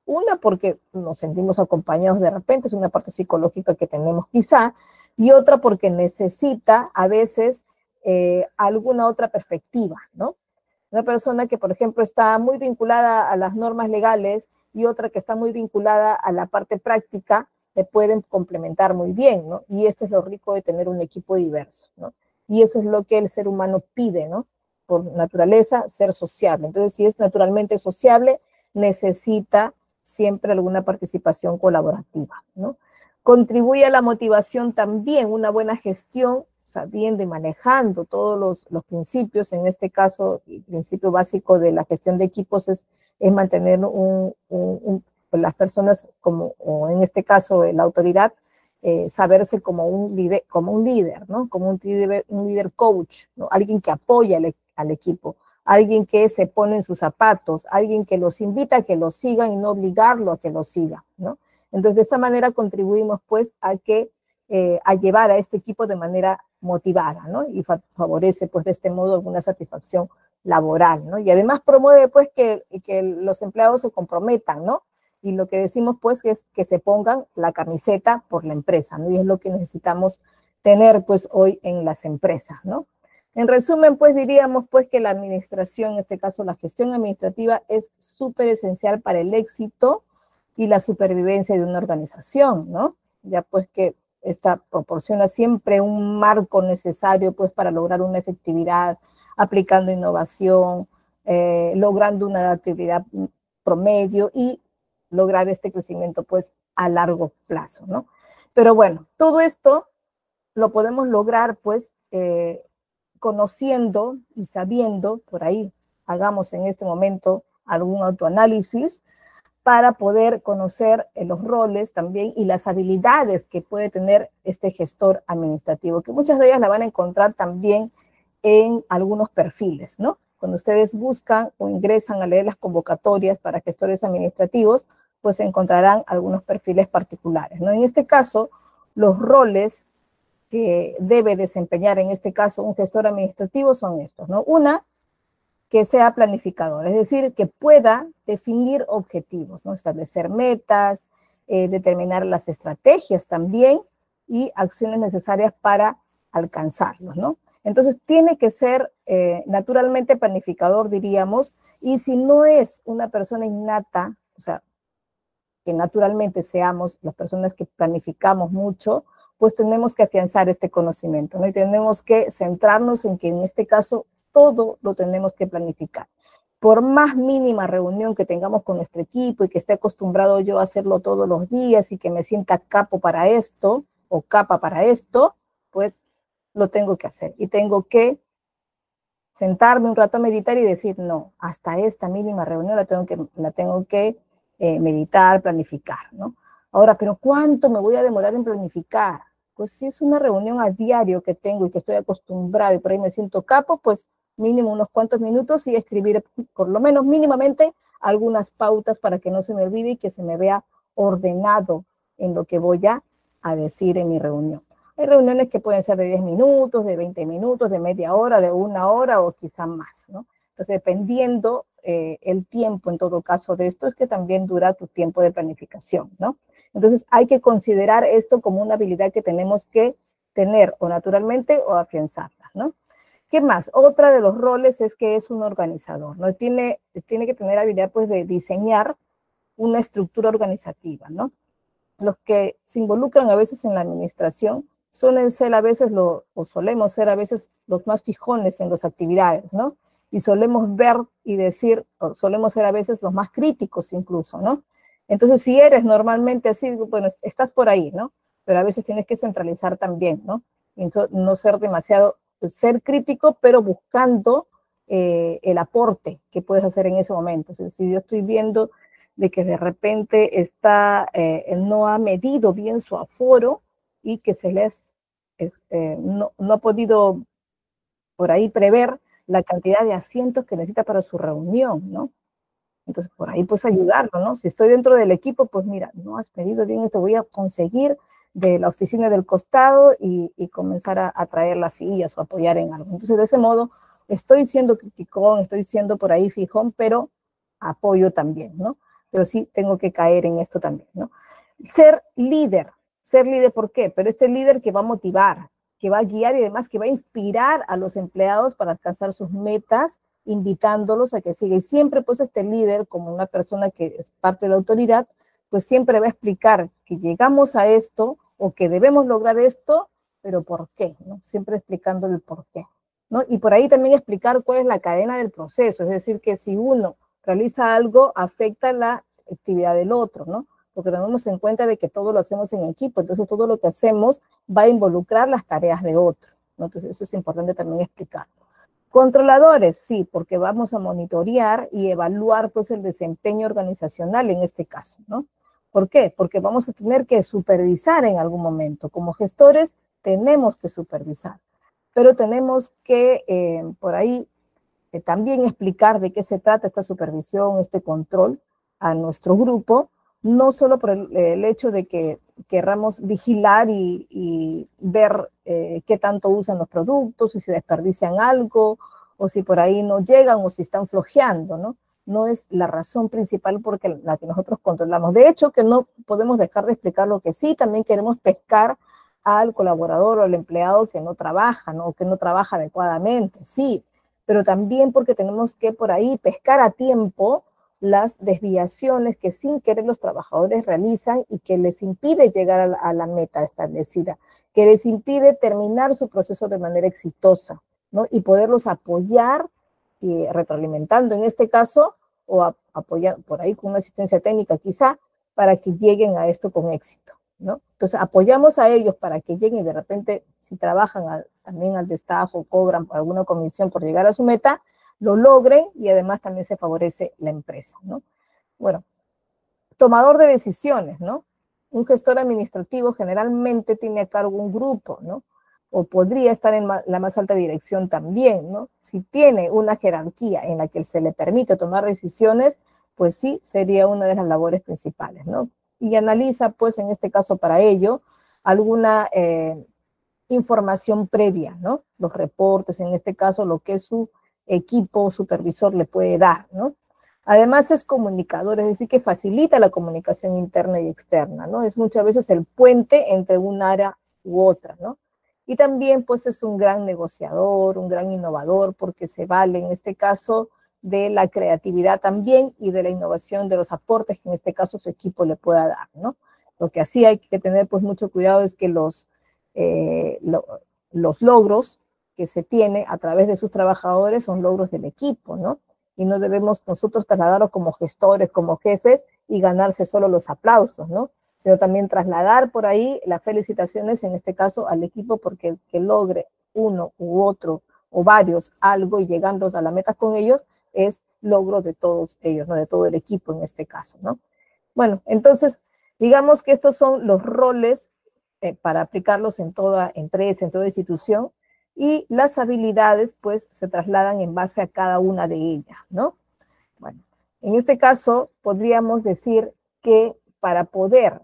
Una, porque nos sentimos acompañados de repente, es una parte psicológica que tenemos quizá, y otra porque necesita a veces alguna otra perspectiva, ¿no? Una persona que, por ejemplo, está muy vinculada a las normas legales y otra que está muy vinculada a la parte práctica, le pueden complementar muy bien, ¿no? Y esto es lo rico de tener un equipo diverso, ¿no? Y eso es lo que el ser humano pide, ¿no? Por naturaleza, ser sociable. Entonces, si es naturalmente sociable, necesita siempre alguna participación colaborativa, ¿no? Contribuye a la motivación también, una buena gestión, sabiendo y manejando todos los principios. En este caso, el principio básico de la gestión de equipos es mantener las personas como, o en este caso la autoridad, saberse como un líder, ¿no? Como un líder coach, ¿no? Alguien que apoya al equipo, alguien que se pone en sus zapatos, alguien que los invita a que los sigan y no obligarlo a que los siga, ¿no? Entonces, de esta manera contribuimos, pues, a llevar a este equipo de manera motivada, ¿no? Y favorece, pues, de este modo alguna satisfacción laboral, ¿no? Y además promueve, pues, que los empleados se comprometan, ¿no? Y lo que decimos pues es que se pongan la camiseta por la empresa, ¿no? Y es lo que necesitamos tener pues hoy en las empresas, ¿no? En resumen, pues diríamos pues que la administración, en este caso la gestión administrativa, es súper esencial para el éxito y la supervivencia de una organización, ¿no? Ya pues que esta proporciona siempre un marco necesario pues para lograr una efectividad, aplicando innovación, logrando una actividad promedio y lograr este crecimiento pues a largo plazo, ¿no? Pero bueno, todo esto lo podemos lograr pues conociendo y sabiendo, por ahí hagamos en este momento algún autoanálisis para poder conocer los roles también y las habilidades que puede tener este gestor administrativo, que muchas de ellas la van a encontrar también en algunos perfiles, ¿no? Cuando ustedes buscan o ingresan a leer las convocatorias para gestores administrativos, pues encontrarán algunos perfiles particulares, ¿no? En este caso, los roles que debe desempeñar en este caso un gestor administrativo son estos, ¿no? Una, que sea planificador, es decir, que pueda definir objetivos, ¿no? Establecer metas, determinar las estrategias también y acciones necesarias para alcanzarlos, ¿no? Entonces, tiene que ser naturalmente planificador, diríamos, y si no es una persona innata, o sea, que naturalmente seamos las personas que planificamos mucho, pues tenemos que afianzar este conocimiento, ¿no? Y tenemos que centrarnos en que en este caso todo lo tenemos que planificar. Por más mínima reunión que tengamos con nuestro equipo y que esté acostumbrado yo a hacerlo todos los días y que me sienta capo para esto o capa para esto, pues lo tengo que hacer. Y tengo que sentarme un rato a meditar y decir, no, hasta esta mínima reunión la tengo que meditar, planificar, ¿no? Ahora, ¿pero cuánto me voy a demorar en planificar? Pues si es una reunión a diario que tengo y que estoy acostumbrado y por ahí me siento capo, pues mínimo unos cuantos minutos y escribir por lo menos mínimamente algunas pautas para que no se me olvide y que se me vea ordenado en lo que voy a decir en mi reunión. Hay reuniones que pueden ser de 10 minutos, de 20 minutos, de media hora, de una hora o quizá más, ¿no? Entonces, dependiendo el tiempo en todo caso de esto, es que también dura tu tiempo de planificación, ¿no? Entonces, hay que considerar esto como una habilidad que tenemos que tener o naturalmente o afianzarla, ¿no? ¿Qué más? Otra de los roles es que es un organizador, ¿no? Tiene que tener habilidad, pues, de diseñar una estructura organizativa, ¿no? Los que se involucran a veces en la administración suelen ser a veces, o solemos ser a veces los más fijones en las actividades, ¿no? Y solemos ver y decir, o solemos ser a veces los más críticos incluso, ¿no? Entonces, si eres normalmente así, bueno, estás por ahí, ¿no? Pero a veces tienes que centralizar también, ¿no? Y no ser demasiado, ser crítico, pero buscando el aporte que puedes hacer en ese momento. O sea, si yo estoy viendo de que de repente él no ha medido bien su aforo y que no ha podido por ahí prever la cantidad de asientos que necesita para su reunión, ¿no? Entonces, por ahí pues ayudarlo, ¿no? Si estoy dentro del equipo, pues mira, no has pedido bien esto, voy a conseguir de la oficina del costado y comenzar a traer las sillas o apoyar en algo. Entonces, de ese modo, estoy siendo criticón, estoy siendo por ahí fijón, pero apoyo también, ¿no? Pero sí tengo que caer en esto también, ¿no? Ser líder, ¿por qué? Pero este líder que va a motivar, que va a guiar y además que va a inspirar a los empleados para alcanzar sus metas, invitándolos a que siga. Y siempre, pues, este líder, como una persona que es parte de la autoridad, pues siempre va a explicar que llegamos a esto o que debemos lograr esto, pero ¿por qué? ¿No? Siempre explicando el por qué, ¿no? Y por ahí también explicar cuál es la cadena del proceso, es decir, que si uno realiza algo, afecta la actividad del otro, ¿no? Porque tenemos en cuenta de que todo lo hacemos en equipo, entonces todo lo que hacemos va a involucrar las tareas de otro, ¿no? Entonces eso es importante también explicar. Controladores, sí, porque vamos a monitorear y evaluar pues el desempeño organizacional en este caso, ¿no? ¿Por qué? Porque vamos a tener que supervisar en algún momento. Como gestores tenemos que supervisar, pero tenemos que por ahí también explicar de qué se trata esta supervisión, este control a nuestro grupo, no solo por el hecho de que querramos vigilar y ver qué tanto usan los productos, si se desperdician algo, o si por ahí no llegan, o si están flojeando, ¿no? no es la razón principal porque la que nosotros controlamos. De hecho, que no podemos dejar de explicar lo que sí, también queremos pescar al colaborador o al empleado que no trabaja, ¿no? O que no trabaja adecuadamente, sí, pero también porque tenemos que por ahí pescar a tiempo las desviaciones que sin querer los trabajadores realizan y que les impide llegar a la meta establecida, que les impide terminar su proceso de manera exitosa, ¿no? Y poderlos apoyar, retroalimentando en este caso, o apoyar por ahí con una asistencia técnica quizá, para que lleguen a esto con éxito, ¿no? Entonces apoyamos a ellos para que lleguen y de repente si trabajan también al destajo, cobran por alguna comisión por llegar a su meta, lo logren y además también se favorece la empresa, ¿no? Bueno, tomador de decisiones, ¿no? Un gestor administrativo generalmente tiene a cargo un grupo, ¿no? O podría estar en la más alta dirección también, ¿no? Si tiene una jerarquía en la que se le permite tomar decisiones, pues sí, sería una de las labores principales, ¿no? Y analiza, pues, en este caso para ello, alguna información previa, ¿no? Los reportes, en este caso, lo que su equipo supervisor le puede dar, ¿no? Además es comunicador, es decir, que facilita la comunicación interna y externa, ¿no? Es muchas veces el puente entre un área u otra, ¿no? Y también, pues, es un gran negociador, un gran innovador, porque se vale, en este caso, de la creatividad también y de la innovación de los aportes que en este caso su equipo le pueda dar, ¿no? Lo que así hay que tener, pues, mucho cuidado es que los logros que se tiene a través de sus trabajadores son logros del equipo, ¿no? Y no debemos nosotros trasladarlos como gestores, como jefes y ganarse solo los aplausos, ¿no? Sino también trasladar por ahí las felicitaciones, en este caso, al equipo, porque el que logre uno u otro o varios algo y llegando a la meta con ellos es logro de todos ellos, ¿no? De todo el equipo en este caso, ¿no? Bueno, entonces, digamos que estos son los roles para aplicarlos en toda empresa, en toda institución, y las habilidades pues se trasladan en base a cada una de ellas, ¿no? Bueno, en este caso podríamos decir que para poder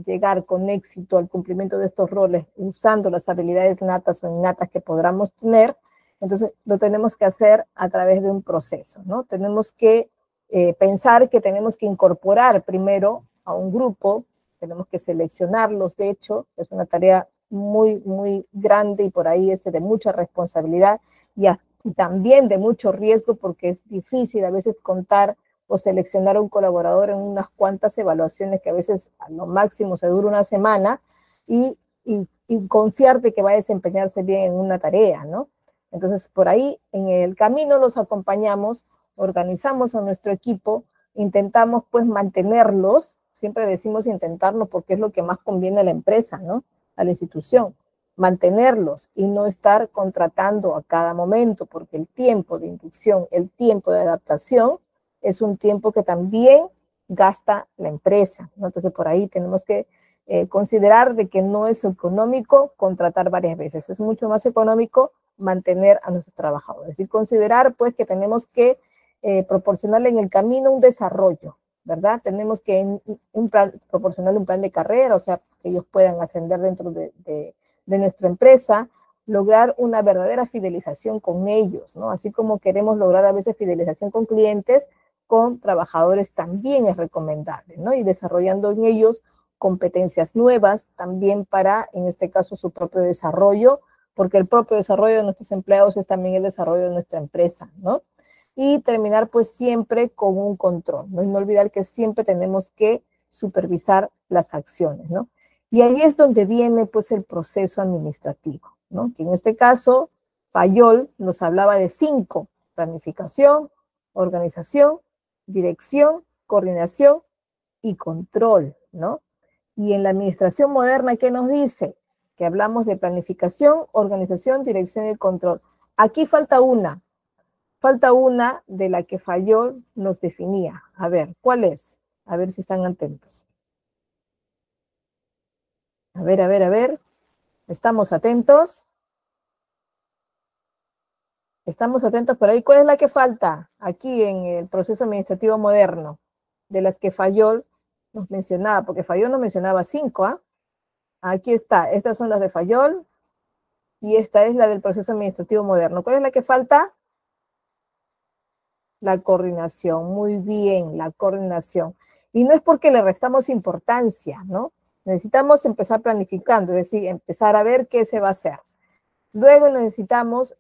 llegar con éxito al cumplimiento de estos roles usando las habilidades natas o innatas que podamos tener, entonces lo tenemos que hacer a través de un proceso, ¿no? Tenemos que pensar que tenemos que incorporar primero a un grupo, tenemos que seleccionarlos, de hecho, es una tarea muy, muy grande y por ahí de mucha responsabilidad y también de mucho riesgo porque es difícil a veces contar o seleccionar a un colaborador en unas cuantas evaluaciones que a veces a lo máximo se dura una semana y confiar de que va a desempeñarse bien en una tarea, ¿no? Entonces, por ahí en el camino los acompañamos, organizamos a nuestro equipo, intentamos pues mantenerlos, siempre decimos intentarlo porque es lo que más conviene a la empresa, ¿no? A la institución, mantenerlos y no estar contratando a cada momento, porque el tiempo de inducción, el tiempo de adaptación es un tiempo que también gasta la empresa, ¿no? Entonces por ahí tenemos que considerar de que no es económico contratar varias veces, es mucho más económico mantener a nuestros trabajadores y considerar pues que tenemos que proporcionarle en el camino un desarrollo, ¿verdad? Tenemos que proporcionarle un plan de carrera, o sea, que ellos puedan ascender dentro de nuestra empresa, lograr una verdadera fidelización con ellos, ¿no? Así como queremos lograr a veces fidelización con clientes, con trabajadores también es recomendable, ¿no? Y desarrollando en ellos competencias nuevas también para, en este caso, su propio desarrollo, porque el propio desarrollo de nuestros empleados es también el desarrollo de nuestra empresa, ¿no? Y terminar pues siempre con un control, ¿no? Y no olvidar que siempre tenemos que supervisar las acciones, ¿no? Y ahí es donde viene pues el proceso administrativo, ¿no? Que en este caso, Fayol nos hablaba de 5: planificación, organización, dirección, coordinación y control, ¿no? Y en la administración moderna, ¿qué nos dice? Que hablamos de planificación, organización, dirección y control. Aquí falta una de la que Fayol nos definía. A ver, ¿cuál es? A ver si están atentos. A ver, a ver, a ver. ¿Estamos atentos? ¿Estamos atentos por ahí? ¿Cuál es la que falta aquí en el proceso administrativo moderno? De las que Fayol nos mencionaba, porque Fayol nos mencionaba 5, ¿ah? Aquí está, estas son las de Fayol y esta es la del proceso administrativo moderno. ¿Cuál es la que falta? La coordinación, muy bien, la coordinación. Y no es porque le restamos importancia, ¿no? Necesitamos empezar planificando, es decir, empezar a ver qué se va a hacer. Luego necesitamos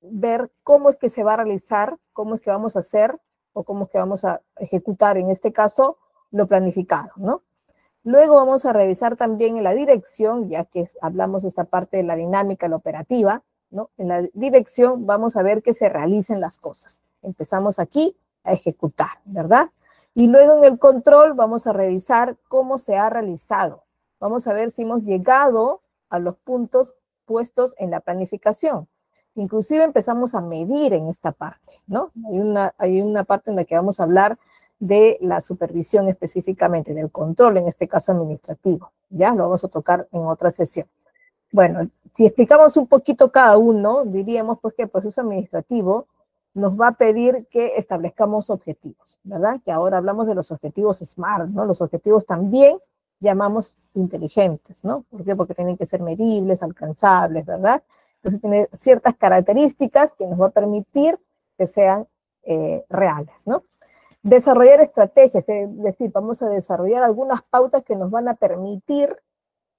ver cómo es que se va a realizar, cómo es que vamos a hacer o cómo es que vamos a ejecutar, en este caso, lo planificado, ¿no? Luego vamos a revisar también en la dirección, ya que hablamos de esta parte de la dinámica, la operativa, ¿no? En la dirección vamos a ver que se realicen las cosas. Empezamos aquí a ejecutar, ¿verdad? Y luego en el control vamos a revisar cómo se ha realizado. Vamos a ver si hemos llegado a los puntos puestos en la planificación. Inclusive empezamos a medir en esta parte, ¿no? Hay una parte en la que vamos a hablar de la supervisión específicamente, del control, en este caso administrativo. Ya lo vamos a tocar en otra sesión. Bueno, si explicamos un poquito cada uno, diríamos pues que el proceso administrativo nos va a pedir que establezcamos objetivos, ¿verdad? Que ahora hablamos de los objetivos SMART, ¿no? Los objetivos también llamamos inteligentes, ¿no? ¿Por qué? Porque tienen que ser medibles, alcanzables, ¿verdad? Entonces tiene ciertas características que nos va a permitir que sean reales, ¿no? Desarrollar estrategias, es decir, vamos a desarrollar algunas pautas que nos van a permitir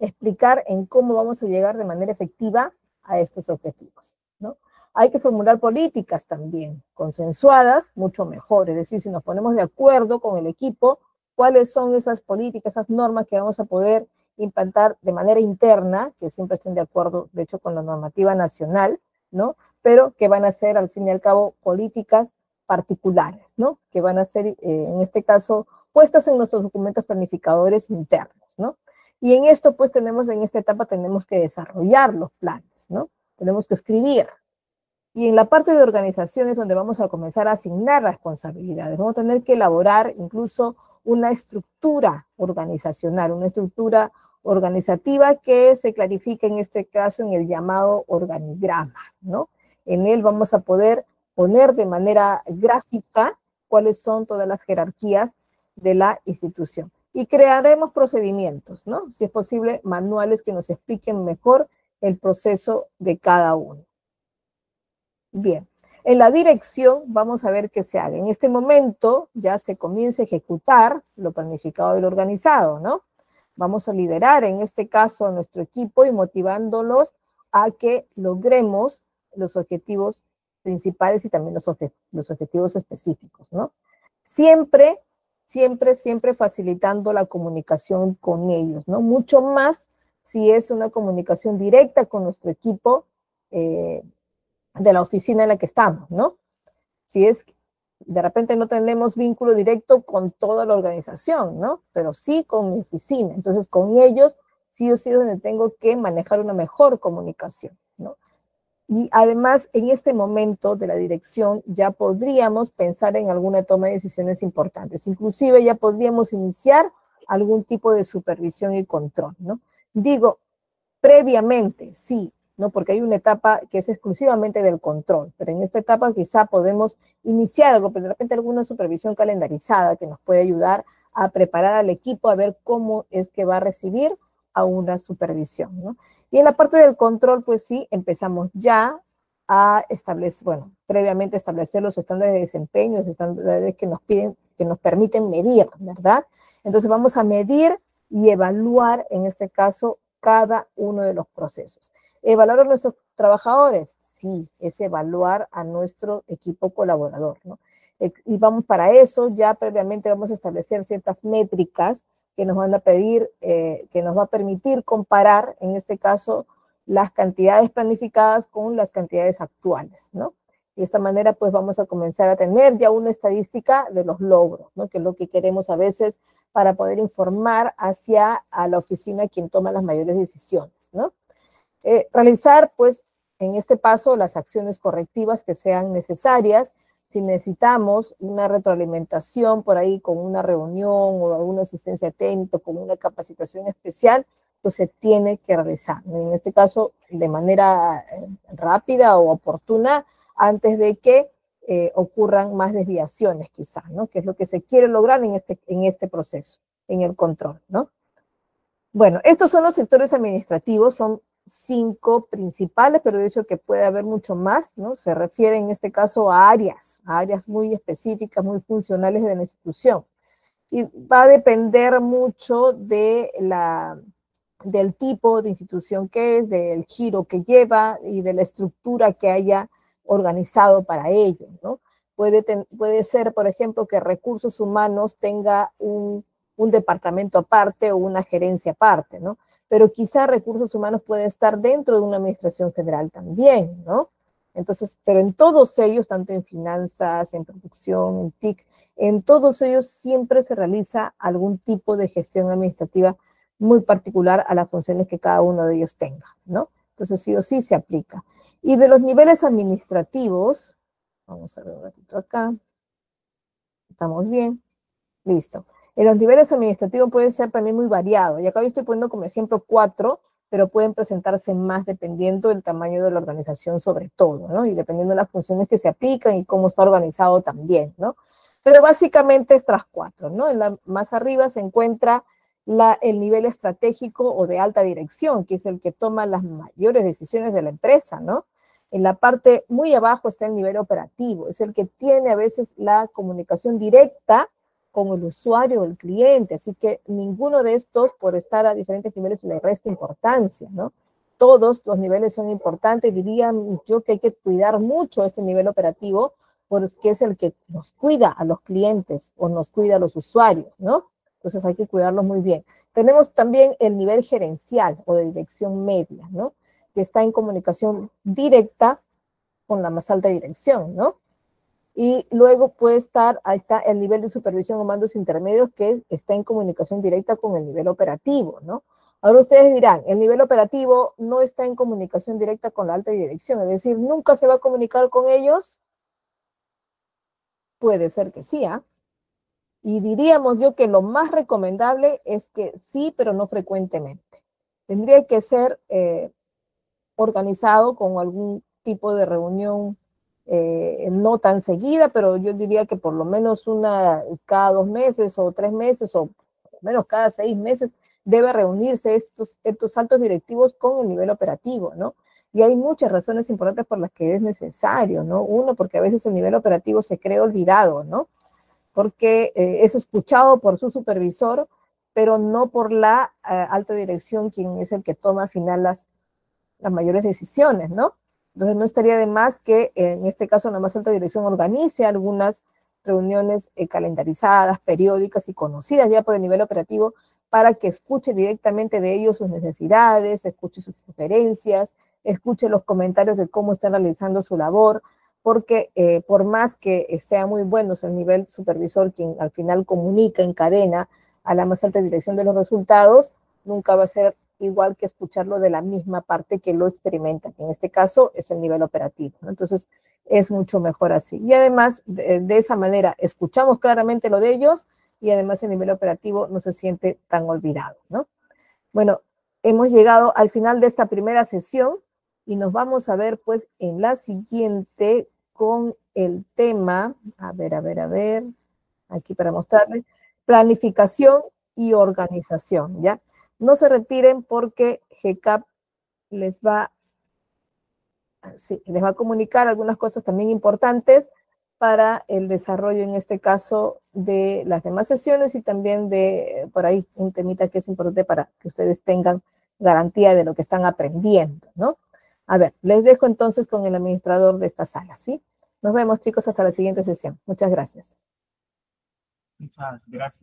explicar en cómo vamos a llegar de manera efectiva a estos objetivos, ¿no? Hay que formular políticas también, consensuadas, mucho mejor, es decir, si nos ponemos de acuerdo con el equipo, cuáles son esas políticas, esas normas que vamos a poder implantar de manera interna, que siempre estén de acuerdo, de hecho, con la normativa nacional, ¿no? Pero que van a ser, al fin y al cabo, políticas particulares, ¿no? Que van a ser, en este caso, puestas en nuestros documentos planificadores internos, ¿no? Y en esto, pues, en esta etapa tenemos que desarrollar los planes, ¿no? Tenemos que escribir. Y en la parte de organización es donde vamos a comenzar a asignar responsabilidades. Vamos a tener que elaborar incluso una estructura organizacional, una estructura organizativa que se clarifica en este caso en el llamado organigrama, ¿no? En él vamos a poder poner de manera gráfica cuáles son todas las jerarquías de la institución. Y crearemos procedimientos, ¿no? Si es posible, manuales que nos expliquen mejor el proceso de cada uno. Bien, en la dirección vamos a ver qué se haga. En este momento ya se comienza a ejecutar lo planificado y lo organizado, ¿no? Vamos a liderar en este caso a nuestro equipo y motivándolos a que logremos los objetivos principales y también los objetivos específicos, ¿no? Siempre facilitando la comunicación con ellos, ¿no? Mucho más si es una comunicación directa con nuestro equipo de la oficina en la que estamos, ¿no? Si es, de repente no tenemos vínculo directo con toda la organización, ¿no? Pero sí con mi oficina. Entonces, con ellos sí o sí es donde tengo que manejar una mejor comunicación, ¿no? Y además, en este momento de la dirección ya podríamos pensar en alguna toma de decisiones importantes. Inclusive ya podríamos iniciar algún tipo de supervisión y control, ¿no? Digo, previamente, sí, ¿no? Porque hay una etapa que es exclusivamente del control, pero en esta etapa quizá podemos iniciar algo, pero de repente alguna supervisión calendarizada que nos puede ayudar a preparar al equipo a ver cómo es que va a recibir a una supervisión, ¿no? Y en la parte del control, pues sí, empezamos ya a establecer, bueno, previamente establecer los estándares de desempeño, los estándares que nos piden, que nos permiten medir, ¿verdad? Entonces vamos a medir y evaluar, en este caso, cada uno de los procesos. ¿Evaluar a nuestros trabajadores? Sí, es evaluar a nuestro equipo colaborador, ¿no? Y vamos para eso, ya previamente vamos a establecer ciertas métricas que nos van a pedir, que nos va a permitir comparar, en este caso, las cantidades planificadas con las cantidades actuales, ¿no? De esta manera, pues vamos a comenzar a tener ya una estadística de los logros, ¿no? Que es lo que queremos a veces para poder informar hacia a la oficina quien toma las mayores decisiones, ¿no? Realizar, pues, en este paso, las acciones correctivas que sean necesarias. Si necesitamos una retroalimentación por ahí con una reunión o alguna asistencia técnica, con una capacitación especial, pues se tiene que realizar. En este caso, de manera rápida o oportuna, antes de que ocurran más desviaciones quizás, ¿no? Que es lo que se quiere lograr en este proceso, en el control, ¿no? Bueno, estos son los sectores administrativos, son 5 principales, pero de hecho que puede haber mucho más, ¿no? Se refiere en este caso a áreas muy específicas, muy funcionales de la institución. Y va a depender mucho del tipo de institución que es, del giro que lleva y de la estructura que haya organizado para ello, ¿no? Puede ser, por ejemplo, que recursos humanos tenga un departamento aparte o una gerencia aparte, ¿no? Pero quizá recursos humanos puede estar dentro de una administración general también, ¿no? Entonces, pero en todos ellos, tanto en finanzas, en producción, en TIC, en todos ellos siempre se realiza algún tipo de gestión administrativa muy particular a las funciones que cada uno de ellos tenga, ¿no? Entonces sí o sí se aplica. Y de los niveles administrativos, vamos a ver un ratito acá, estamos bien, listo. En los niveles administrativos puede ser también muy variado, y acá yo estoy poniendo como ejemplo 4, pero pueden presentarse más dependiendo del tamaño de la organización sobre todo, ¿no? Y dependiendo de las funciones que se aplican y cómo está organizado también, ¿no? Pero básicamente estas 4, ¿no? Más arriba se encuentra el nivel estratégico o de alta dirección, que es el que toma las mayores decisiones de la empresa, ¿no? En la parte muy abajo está el nivel operativo, es el que tiene a veces la comunicación directa con el usuario o el cliente, así que ninguno de estos, por estar a diferentes niveles, le resta importancia, ¿no? Todos los niveles son importantes, diría yo que hay que cuidar mucho este nivel operativo, porque es el que nos cuida a los clientes o nos cuida a los usuarios, ¿no? Entonces hay que cuidarlos muy bien. Tenemos también el nivel gerencial o de dirección media, ¿no? Que está en comunicación directa con la más alta dirección, ¿no? Y luego puede estar, ahí está el nivel de supervisión o mandos intermedios que está en comunicación directa con el nivel operativo, ¿no? Ahora ustedes dirán, el nivel operativo no está en comunicación directa con la alta dirección, es decir, nunca se va a comunicar con ellos. Puede ser que sí, ¿ah? Y diríamos yo que lo más recomendable es que sí, pero no frecuentemente. Tendría que ser organizado con algún tipo de reunión no tan seguida, pero yo diría que por lo menos una cada 2 meses o 3 meses o por lo menos cada 6 meses debe reunirse estos altos directivos con el nivel operativo, ¿no? Y hay muchas razones importantes por las que es necesario, ¿no? Uno, porque a veces el nivel operativo se cree olvidado, ¿no? Porque es escuchado por su supervisor, pero no por la alta dirección, quien es el que toma al final las mayores decisiones, ¿no? Entonces no estaría de más que en este caso la más alta dirección organice algunas reuniones calendarizadas, periódicas y conocidas ya por el nivel operativo para que escuche directamente de ellos sus necesidades, escuche sus sugerencias, escuche los comentarios de cómo están realizando su labor, porque por más que sea muy bueno el nivel supervisor quien al final comunica, encadena a la más alta dirección de los resultados, nunca va a ser igual que escucharlo de la misma parte que lo experimenta, que en este caso es el nivel operativo, ¿no? Entonces es mucho mejor así. Y además, de esa manera, escuchamos claramente lo de ellos y además el nivel operativo no se siente tan olvidado, ¿no? Bueno, hemos llegado al final de esta primera sesión y nos vamos a ver pues en la siguiente con el tema, a ver, aquí para mostrarles, planificación y organización, ¿ya? No se retiren porque GCAP les va a comunicar algunas cosas también importantes para el desarrollo, en este caso, de las demás sesiones y también de, por ahí, un temita que es importante para que ustedes tengan garantía de lo que están aprendiendo, ¿no? A ver, les dejo entonces con el administrador de esta sala, ¿sí? Nos vemos, chicos, hasta la siguiente sesión. Muchas gracias. Muchas gracias.